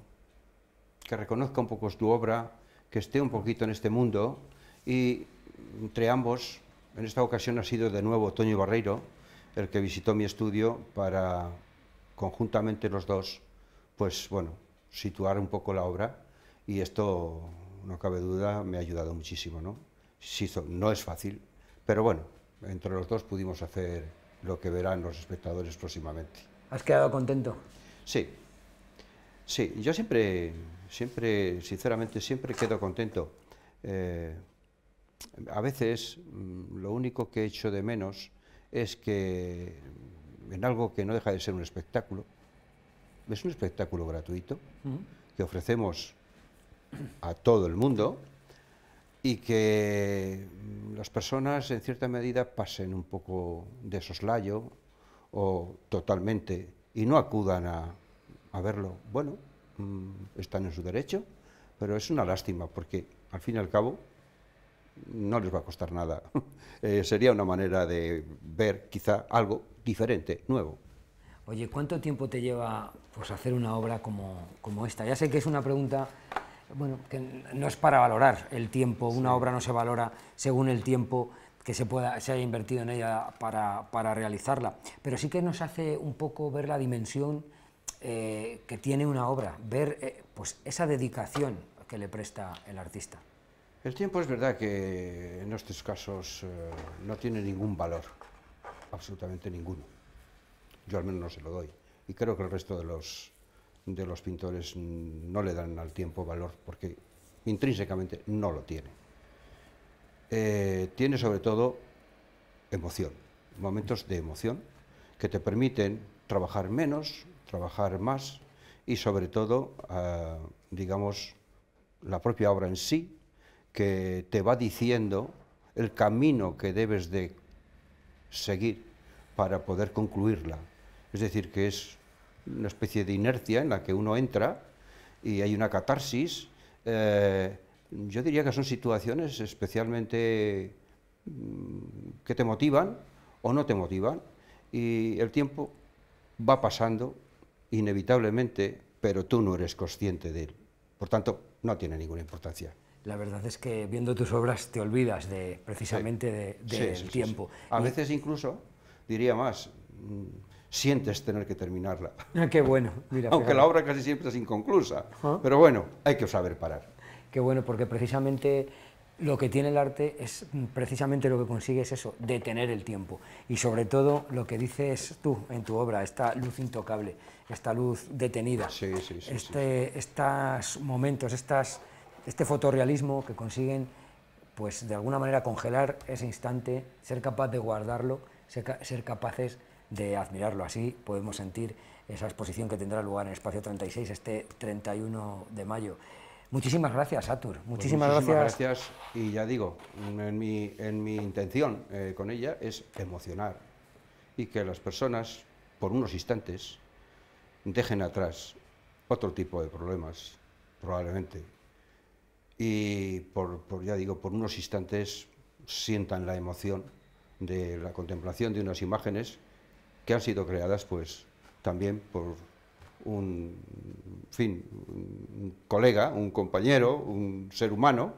que reconozca un poco tu obra, que esté un poquito en este mundo, y entre ambos, en esta ocasión ha sido de nuevo Toño Barreiro el que visitó mi estudio para, conjuntamente los dos, pues bueno, situar un poco la obra, y esto, no cabe duda, me ha ayudado muchísimo, ¿no? Sí, no es fácil, pero bueno, entre los dos pudimos hacer lo que verán los espectadores próximamente. ¿Has quedado contento? Sí, sí, yo siempre, sinceramente, siempre quedo contento. A veces lo único que echo de menos es que en algo que no deja de ser un espectáculo, es un espectáculo gratuito que ofrecemos a todo el mundo, y que las personas en cierta medida pasen un poco de soslayo o totalmente y no acudan a verlo. Bueno, están en su derecho, pero es una lástima porque al fin y al cabo no les va a costar nada. Sería una manera de ver quizá algo diferente, nuevo. Oye, ¿cuánto tiempo te lleva pues, hacer una obra como esta? Ya sé que es una pregunta, bueno, que no es para valorar el tiempo. Sí. Una obra no se valora según el tiempo que se haya invertido en ella para realizarla, pero sí que nos hace un poco ver la dimensión que tiene una obra, ver pues esa dedicación que le presta el artista. El tiempo es verdad que en estos casos no tiene ningún valor, absolutamente ninguno. Yo al menos no se lo doy, y creo que el resto de los pintores no le dan al tiempo valor, porque intrínsecamente no lo tiene. Tiene sobre todo emoción, momentos de emoción que te permiten trabajar menos, trabajar más, y sobre todo, digamos, la propia obra en sí, que te va diciendo el camino que debes de seguir para poder concluirla. Es decir, que es una especie de inercia en la que uno entra y hay una catarsis. Yo diría que son situaciones especialmente que te motivan o no te motivan, y el tiempo va pasando inevitablemente, pero tú no eres consciente de él. Por tanto, no tiene ninguna importancia. La verdad es que viendo tus obras te olvidas precisamente del tiempo. Sí. A veces incluso, diría más, sientes tener que terminarla. Qué bueno. Mira, aunque la obra casi siempre es inconclusa, pero bueno, hay que saber parar. Qué bueno, porque precisamente lo que tiene el arte es precisamente lo que consigue es eso, detener el tiempo. Y sobre todo lo que dices tú en tu obra, esta luz intocable, esta luz detenida, estos momentos, este fotorrealismo que consiguen, pues de alguna manera congelar ese instante, ser capaz de guardarlo ser capaces de admirarlo. Así podemos sentir esa exposición que tendrá lugar en Espacio 36 este 31 de mayo. Muchísimas gracias, Satur. Muchísimas gracias. Y ya digo, en mi intención con ella es emocionar y que las personas, por unos instantes, dejen atrás otro tipo de problemas, probablemente, y ya digo, por unos instantes sientan la emoción de la contemplación de unas imágenes que han sido creadas, pues, también por un colega, un compañero, un ser humano,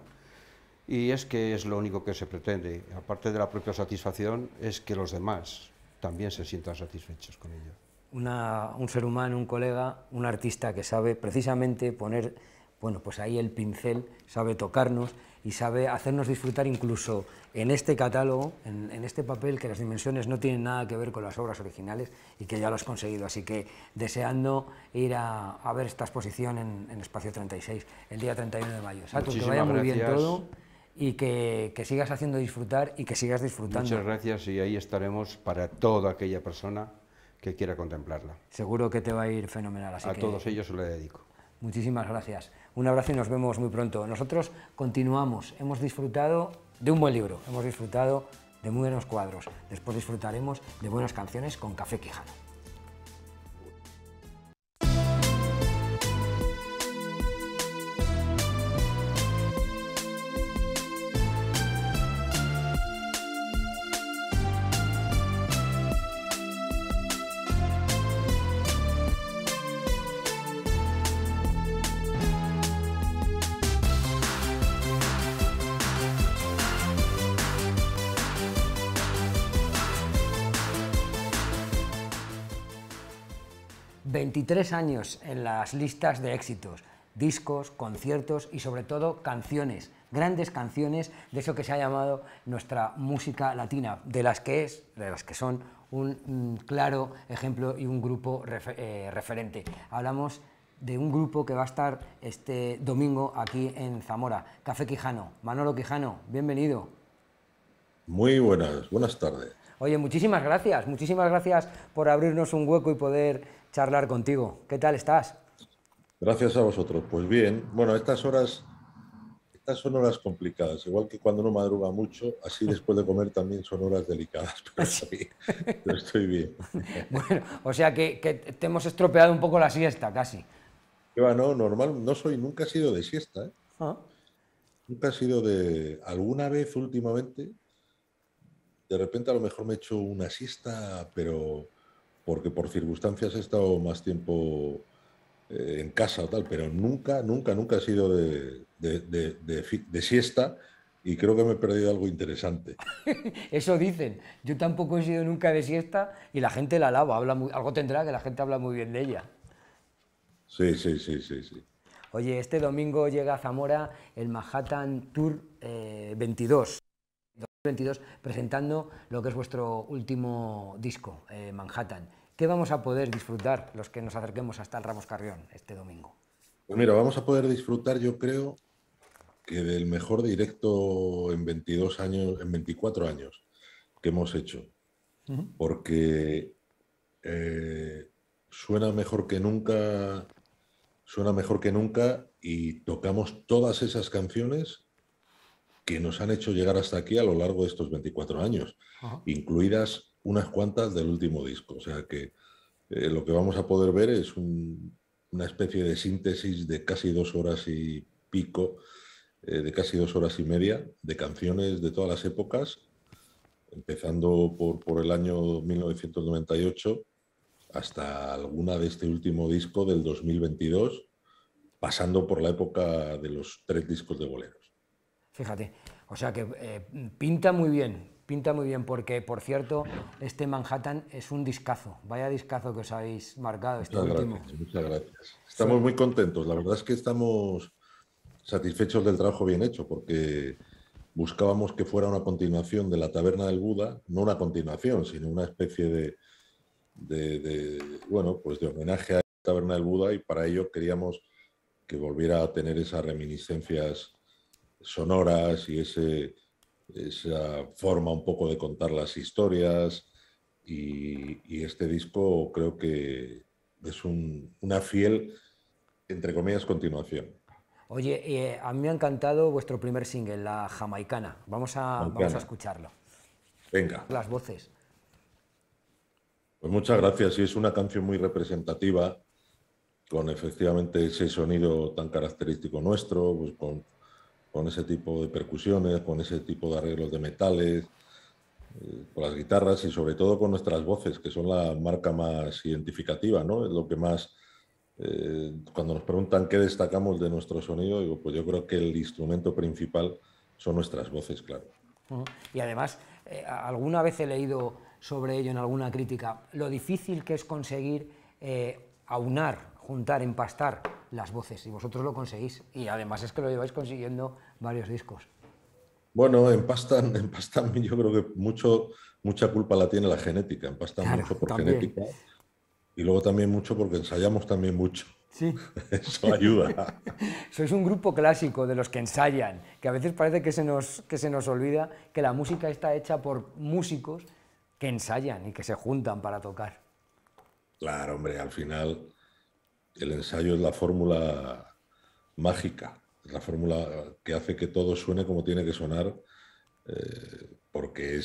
y es que es lo único que se pretende, aparte de la propia satisfacción, es que los demás también se sientan satisfechos con ello. Un ser humano, un colega, un artista que sabe precisamente poner, bueno, pues ahí el pincel, sabe tocarnos y sabe hacernos disfrutar incluso en este catálogo, en este papel, que las dimensiones no tienen nada que ver con las obras originales y que ya lo has conseguido. Así que deseando ir a ver esta exposición en Espacio 36 el día 31 de mayo. Satur, que vaya muy bien todo y que sigas haciendo disfrutar y que sigas disfrutando. Muchas gracias, y ahí estaremos para toda aquella persona que quiera contemplarla. Seguro que te va a ir fenomenal. Así a todos ellos se lo dedico. Muchísimas gracias. Un abrazo y nos vemos muy pronto. Nosotros continuamos. Hemos disfrutado de un buen libro, hemos disfrutado de muy buenos cuadros. Después disfrutaremos de buenas canciones con Café Quijano. 23 años en las listas de éxitos, discos, conciertos y sobre todo canciones, grandes canciones de eso que se ha llamado nuestra música latina, de las que son un claro ejemplo y un grupo referente. Hablamos de un grupo que va a estar este domingo aquí en Zamora, Café Quijano. Manolo Quijano, bienvenido. Muy buenas tardes. Oye, muchísimas gracias por abrirnos un hueco y poder charlar contigo. ¿Qué tal estás? Gracias a vosotros. Pues bien, bueno, estas son horas complicadas, igual que cuando uno madruga mucho, así después de comer también son horas delicadas, pero estoy bien. Bueno, o sea que te hemos estropeado un poco la siesta, casi. No, normal, nunca he sido de siesta, ¿eh? Nunca he sido de... Alguna vez últimamente, de repente a lo mejor me he hecho una siesta, pero porque por circunstancias he estado más tiempo en casa o tal, pero nunca he sido de siesta, y creo que me he perdido algo interesante. Eso dicen. Yo tampoco he sido nunca de siesta y la gente la alaba, algo tendrá que la gente habla muy bien de ella. Sí. Oye, este domingo llega a Zamora el Manhattan Tour 2022, presentando lo que es vuestro último disco, Manhattan. ¿Qué vamos a poder disfrutar los que nos acerquemos hasta el Ramos Carrión este domingo? Pues mira, vamos a poder disfrutar, yo creo, que del mejor directo en 24 años que hemos hecho. Porque suena mejor que nunca y tocamos todas esas canciones que nos han hecho llegar hasta aquí a lo largo de estos 24 años, incluidas unas cuantas del último disco. O sea que lo que vamos a poder ver es una especie de síntesis de casi 2 horas y pico, de casi 2 horas y media, de canciones de todas las épocas, empezando por el año 1998 hasta alguna de este último disco del 2022, pasando por la época de los 3 discos de boleros. Fíjate, o sea que pinta muy bien, porque, por cierto, este Manhattan es un discazo. Vaya discazo que os habéis marcado este último. Muchas gracias. Estamos muy contentos. La verdad es que estamos satisfechos del trabajo bien hecho, porque buscábamos que fuera una continuación de La Taberna del Buda, no una continuación, sino una especie de homenaje a La Taberna del Buda, y para ello queríamos que volviera a tener esas reminiscencias sonoras y esa forma un poco de contar las historias, y este disco creo que es una fiel, entre comillas, continuación. Oye, a mí me ha encantado vuestro primer single, La Jamaicana. Vamos a escucharlo. Venga. Las voces. Pues muchas gracias, y es una canción muy representativa, con efectivamente ese sonido tan característico nuestro, pues con ese tipo de percusiones, con ese tipo de arreglos de metales, con las guitarras y sobre todo con nuestras voces, que son la marca más identificativa, ¿no? Es lo que más, cuando nos preguntan qué destacamos de nuestro sonido, digo, pues yo creo que el instrumento principal son nuestras voces, claro. Y además, alguna vez he leído sobre ello en alguna crítica, lo difícil que es conseguir aunar, juntar, empastar las voces, y vosotros lo conseguís, y además es que lo lleváis consiguiendo varios discos. Bueno, empastan yo creo que mucha culpa la tiene la genética, empastan claro, mucho por también. genética y luego también mucho porque ensayamos también mucho. Sí. Eso ayuda. Sois un grupo clásico de los que ensayan, que a veces parece que se nos olvida que la música está hecha por músicos que ensayan y que se juntan para tocar. Claro, hombre, al final el ensayo es la fórmula mágica, es la fórmula que hace que todo suene como tiene que sonar, porque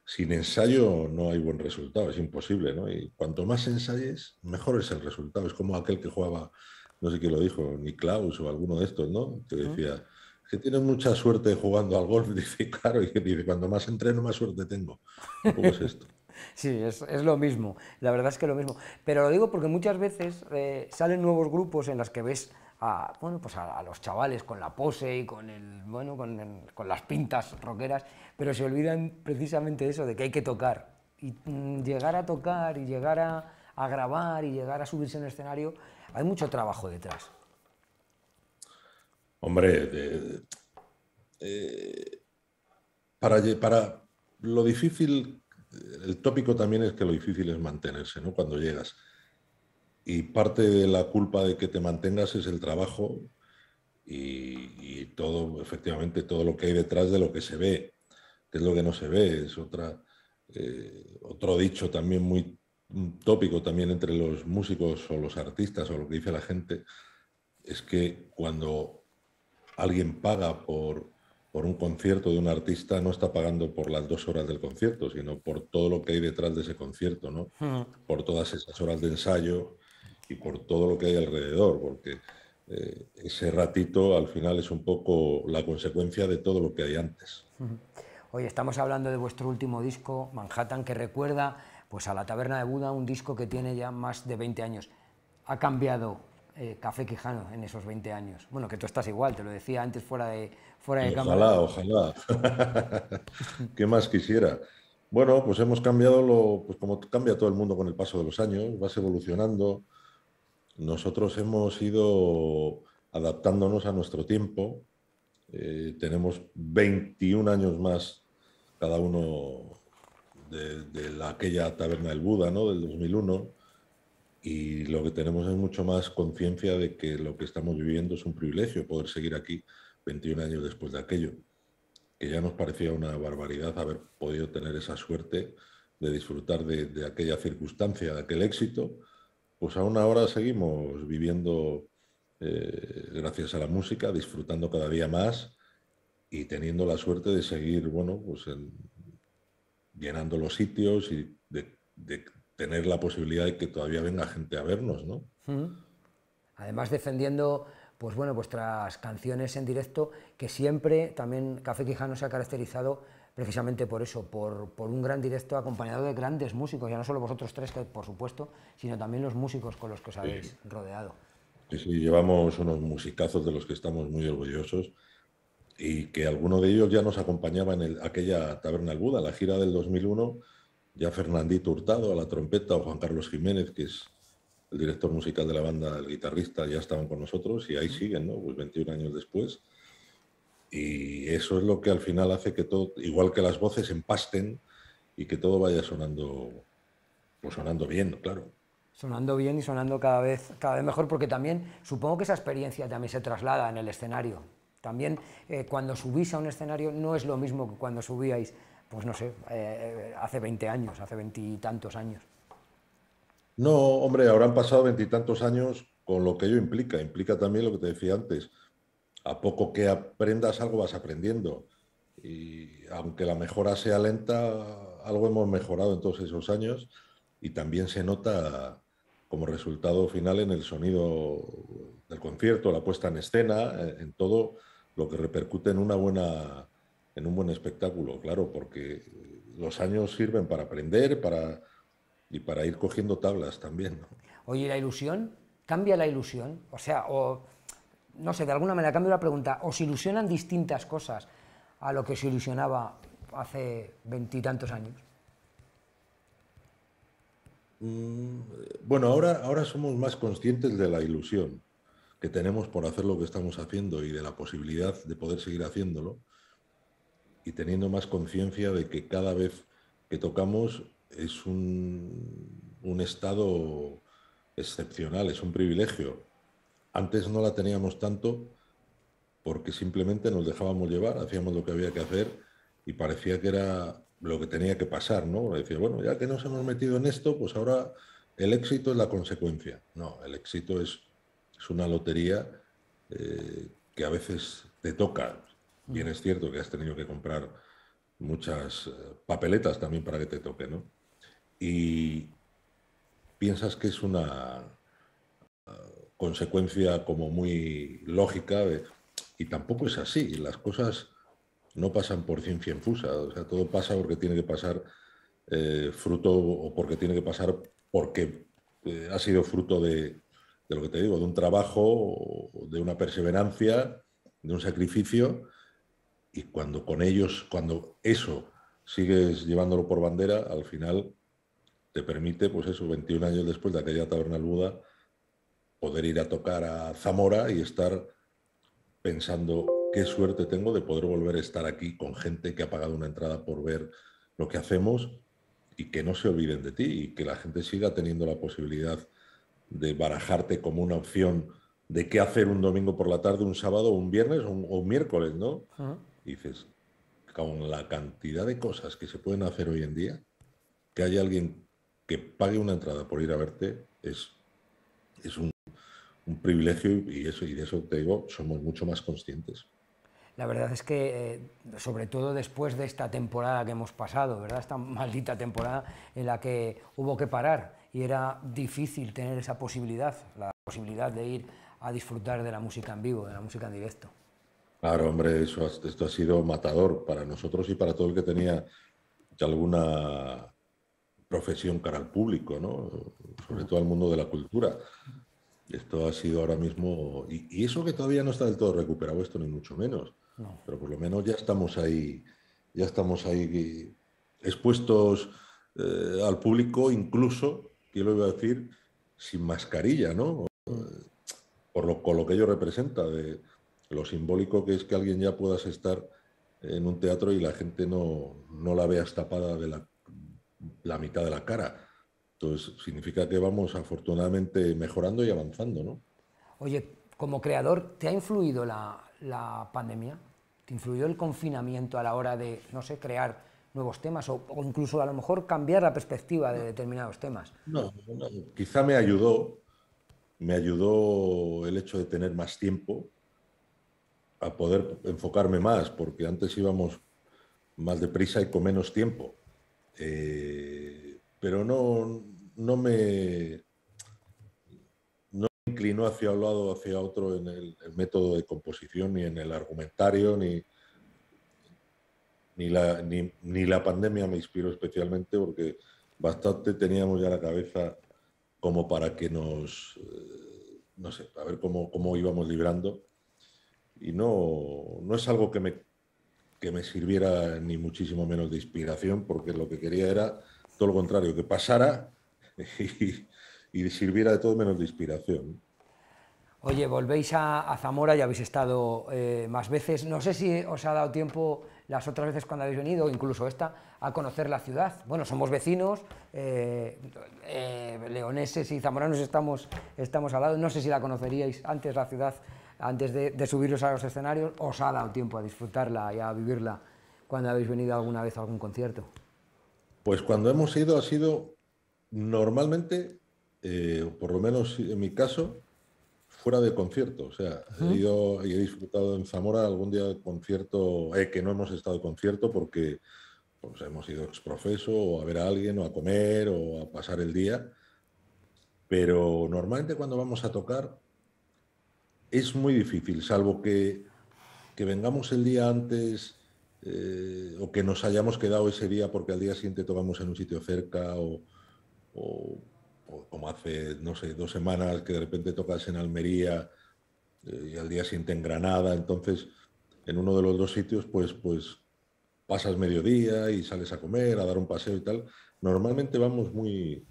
sin ensayo no hay buen resultado, es imposible, ¿no? Y cuanto más ensayes, mejor es el resultado. Es como aquel que jugaba, no sé quién lo dijo, Niklaus o alguno de estos, ¿no? Que decía, que tienes mucha suerte jugando al golf, dice, claro, y que dice, cuando más entreno, más suerte tengo. ¿Cómo es esto? Sí, es lo mismo, la verdad es que lo mismo. Pero lo digo porque muchas veces salen nuevos grupos en los que ves a los chavales con la pose y con las pintas rockeras, pero se olvidan precisamente de eso, de que hay que tocar. Y llegar a tocar y llegar a grabar y llegar a subirse en el escenario, hay mucho trabajo detrás. Hombre, para lo difícil, el tópico también es que lo difícil es mantenerse, ¿no? Cuando llegas. Y parte de la culpa de que te mantengas es el trabajo y todo, efectivamente, todo lo que hay detrás de lo que se ve, que es lo que no se ve. Es otro dicho también muy tópico también entre los músicos o los artistas o lo que dice la gente, es que cuando alguien paga por un concierto de un artista, no está pagando por las 2 horas del concierto, sino por todo lo que hay detrás de ese concierto, ¿no? Por todas esas horas de ensayo y por todo lo que hay alrededor, porque ese ratito al final es un poco la consecuencia de todo lo que hay antes. Hoy estamos hablando de vuestro último disco, Manhattan, que recuerda pues, a La Taberna de Buda, un disco que tiene ya más de 20 años. ¿Ha cambiado Café Quijano en esos 20 años? Bueno, que tú estás igual, te lo decía antes fuera de cámara. Ojalá. ¿Qué más quisiera? Bueno, pues hemos cambiado pues como cambia todo el mundo con el paso de los años, vas evolucionando. Nosotros hemos ido adaptándonos a nuestro tiempo. Tenemos 21 años más cada uno de aquella Taberna del Buda, ¿no? Del 2001. Y lo que tenemos es mucho más conciencia de que lo que estamos viviendo es un privilegio, poder seguir aquí 21 años después de aquello, que ya nos parecía una barbaridad haber podido tener esa suerte de disfrutar de aquella circunstancia, de aquel éxito. Pues aún ahora seguimos viviendo gracias a la música, disfrutando cada día más y teniendo la suerte de seguir, bueno, pues llenando los sitios y de tener la posibilidad de que todavía venga gente a vernos, ¿no? Además defendiendo pues bueno, vuestras canciones en directo, que siempre también Café Quijano se ha caracterizado precisamente por eso, por un gran directo acompañado de grandes músicos, ya no solo vosotros tres, que por supuesto, sino también los músicos con los que os habéis rodeado. Sí, llevamos unos musicazos de los que estamos muy orgullosos y que alguno de ellos ya nos acompañaba en aquella Taberna del Buda, la gira del 2001, ya Fernandito Hurtado a la trompeta o Juan Carlos Jiménez, que es el director musical de la banda, el guitarrista, ya estaban con nosotros y ahí siguen, ¿no? Pues 21 años después. Y eso es lo que al final hace que todo, igual que las voces, empasten y que todo vaya sonando, pues sonando bien, claro. Sonando bien y sonando cada vez mejor, porque también supongo que esa experiencia también se traslada en el escenario. También cuando subís a un escenario no es lo mismo que cuando subíais pues no sé, hace 20 años, hace 20 y tantos años. No, hombre, habrán pasado 20 y tantos años con lo que ello implica. Implica también lo que te decía antes. A poco que aprendas algo vas aprendiendo. Y aunque la mejora sea lenta, algo hemos mejorado en todos esos años y también se nota como resultado final en el sonido del concierto, la puesta en escena, en todo lo que repercute en en un buen espectáculo, claro, porque los años sirven para aprender y para ir cogiendo tablas también, ¿no? Oye, ¿la ilusión? ¿Cambia la ilusión? O sea, no sé, de alguna manera cambio la pregunta, ¿os ilusionan distintas cosas a lo que se ilusionaba hace 20 y tantos años? Bueno, ahora somos más conscientes de la ilusión que tenemos por hacer lo que estamos haciendo y de la posibilidad de poder seguir haciéndolo, y teniendo más conciencia de que cada vez que tocamos es un estado excepcional, es un privilegio. Antes no la teníamos tanto porque simplemente nos dejábamos llevar, hacíamos lo que había que hacer y parecía que era lo que tenía que pasar, ¿no? Decía, bueno, ya que nos hemos metido en esto, pues ahora el éxito es la consecuencia. No, el éxito es una lotería que a veces te toca. Bien es cierto que has tenido que comprar muchas papeletas también para que te toque, ¿no? Y piensas que es una consecuencia como muy lógica y tampoco es así. Las cosas no pasan por ciencia infusa, o sea, todo pasa porque tiene que pasar fruto o porque tiene que pasar porque ha sido fruto de lo que te digo, de un trabajo, de una perseverancia, de un sacrificio, y cuando eso sigues llevándolo por bandera, al final te permite, pues eso, 21 años después de aquella taberna al Buda, poder ir a tocar a Zamora y estar pensando qué suerte tengo de poder volver a estar aquí con gente que ha pagado una entrada por ver lo que hacemos y que no se olviden de ti y que la gente siga teniendo la posibilidad de barajarte como una opción de qué hacer un domingo por la tarde, un sábado, un viernes o un miércoles, ¿no? Y dices, con la cantidad de cosas que se pueden hacer hoy en día, que haya alguien que pague una entrada por ir a verte es un privilegio y de eso te digo, somos mucho más conscientes. La verdad es que, sobre todo después de esta temporada que hemos pasado, ¿verdad? Esta maldita temporada en la que hubo que parar y era difícil tener esa posibilidad, la posibilidad de ir a disfrutar de la música en vivo, de la música en directo. Claro, hombre, esto ha sido matador para nosotros y para todo el que tenía alguna profesión cara al público, ¿no? Sobre todo al mundo de la cultura. Esto ha sido ahora mismo, y eso que todavía no está del todo recuperado, esto ni mucho menos, no. Pero por lo menos ya estamos ahí expuestos al público, incluso, quiero decir, sin mascarilla, ¿no? Con lo que ello representa, de lo simbólico que es que alguien ya puedas estar en un teatro y la gente no la veas tapada de la mitad de la cara. Entonces, significa que vamos afortunadamente mejorando y avanzando, ¿no? Oye, como creador, ¿te ha influido la pandemia? ¿Te influyó el confinamiento a la hora de, no sé, crear nuevos temas o incluso a lo mejor cambiar la perspectiva de determinados temas? No, quizá me ayudó el hecho de tener más tiempo a poder enfocarme más, porque antes íbamos más deprisa y con menos tiempo. Pero no me inclinó hacia un lado o hacia otro en el método de composición, ni en el argumentario, ni la pandemia me inspiró especialmente, porque bastante teníamos ya la cabeza como para que no sé, a ver cómo íbamos librando. Y no es algo que me sirviera ni muchísimo menos de inspiración, porque lo que quería era todo lo contrario, que pasara y sirviera de todo menos de inspiración. Oye, volvéis a Zamora, ya habéis estado más veces. No sé si os ha dado tiempo las otras veces cuando habéis venido, incluso esta, a conocer la ciudad. Bueno, somos vecinos, leoneses y zamoranos estamos al lado. No sé si la conoceríais antes, la ciudad, antes de subiros a los escenarios. ¿Os ha dado tiempo a disfrutarla y a vivirla cuando habéis venido alguna vez a algún concierto? Pues cuando hemos ido ha sido normalmente, por lo menos en mi caso, fuera de concierto. O sea, he ido y he disfrutado en Zamora algún día de concierto, que no hemos estado de concierto porque pues, hemos ido exprofeso o a ver a alguien o a comer o a pasar el día. Pero normalmente cuando vamos a tocar es muy difícil, salvo que vengamos el día antes o que nos hayamos quedado ese día porque al día siguiente tocamos en un sitio cerca o como hace, no sé, 2 semanas que de repente tocas en Almería y al día siguiente en Granada. Entonces, en uno de los 2 sitios, pues pasas mediodía y sales a comer, a dar un paseo y tal. Normalmente vamos muy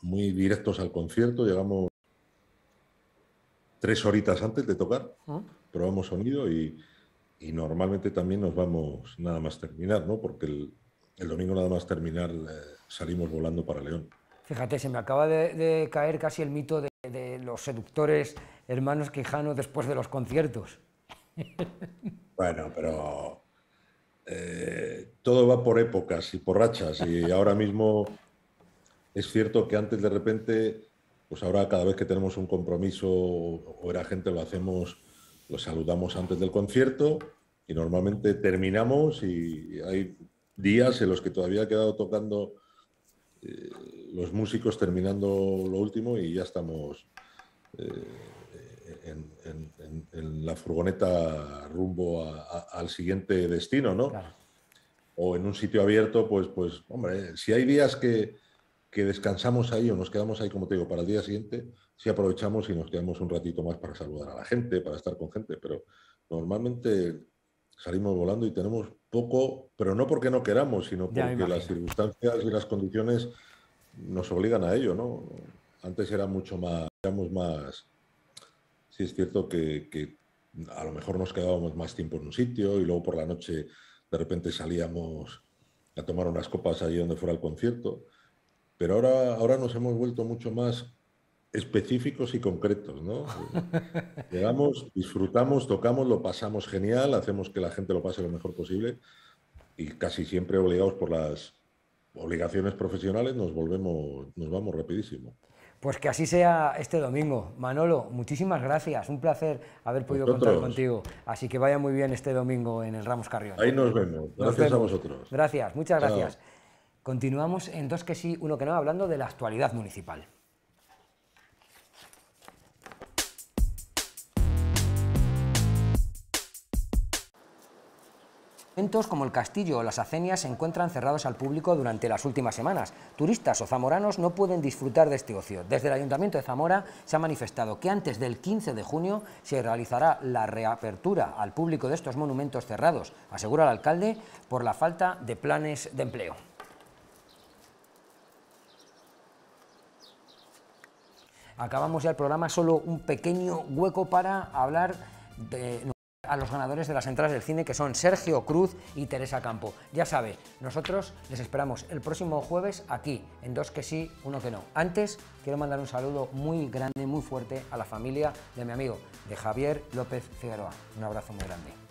directos al concierto, llegamos 3 horitas antes de tocar, probamos sonido y normalmente también nos vamos nada más terminar, ¿no? Porque el domingo nada más terminar salimos volando para León. Fíjate, se me acaba de caer casi el mito de los seductores hermanos Quijano después de los conciertos. Bueno, pero todo va por épocas y por rachas y ahora mismo es cierto que antes de repente, pues ahora cada vez que tenemos un compromiso o era gente lo hacemos, lo saludamos antes del concierto y normalmente terminamos y hay días en los que todavía ha quedado tocando los músicos terminando lo último y ya estamos en la furgoneta rumbo al siguiente destino, ¿no? Claro. O en un sitio abierto, pues hombre, si hay días que descansamos ahí o nos quedamos ahí, como te digo, para el día siguiente, sí aprovechamos y nos quedamos un ratito más para saludar a la gente, para estar con gente, pero normalmente salimos volando y tenemos poco, pero no porque no queramos, sino porque las circunstancias y las condiciones nos obligan a ello, ¿no? Antes era mucho más, éramos más, sí es cierto que a lo mejor nos quedábamos más tiempo en un sitio y luego por la noche de repente salíamos a tomar unas copas allí donde fuera el concierto, pero ahora nos hemos vuelto mucho más específicos y concretos, ¿no? Llegamos, disfrutamos, tocamos, lo pasamos genial, hacemos que la gente lo pase lo mejor posible y casi siempre obligados por las obligaciones profesionales nos vamos rapidísimo. Pues que así sea este domingo. Manolo, muchísimas gracias, un placer haber podido contar contigo. Así que vaya muy bien este domingo en el Ramos Carrión. Ahí nos vemos, gracias a vosotros. Gracias, muchas gracias. Chao. Continuamos en Dos que sí, uno que no, hablando de la actualidad municipal. Eventos como el Castillo o las Acenias se encuentran cerrados al público durante las últimas semanas. Turistas o zamoranos no pueden disfrutar de este ocio. Desde el Ayuntamiento de Zamora se ha manifestado que antes del 15 de junio se realizará la reapertura al público de estos monumentos cerrados, asegura el alcalde, por la falta de planes de empleo. Acabamos ya el programa, solo un pequeño hueco para hablar a los ganadores de las entradas del cine, que son Sergio Cruz y Teresa Campo. Ya sabe, nosotros les esperamos el próximo jueves aquí, en Dos que sí, uno que no. Antes, quiero mandar un saludo muy grande, muy fuerte a la familia de mi amigo, de Javier López Figueroa. Un abrazo muy grande.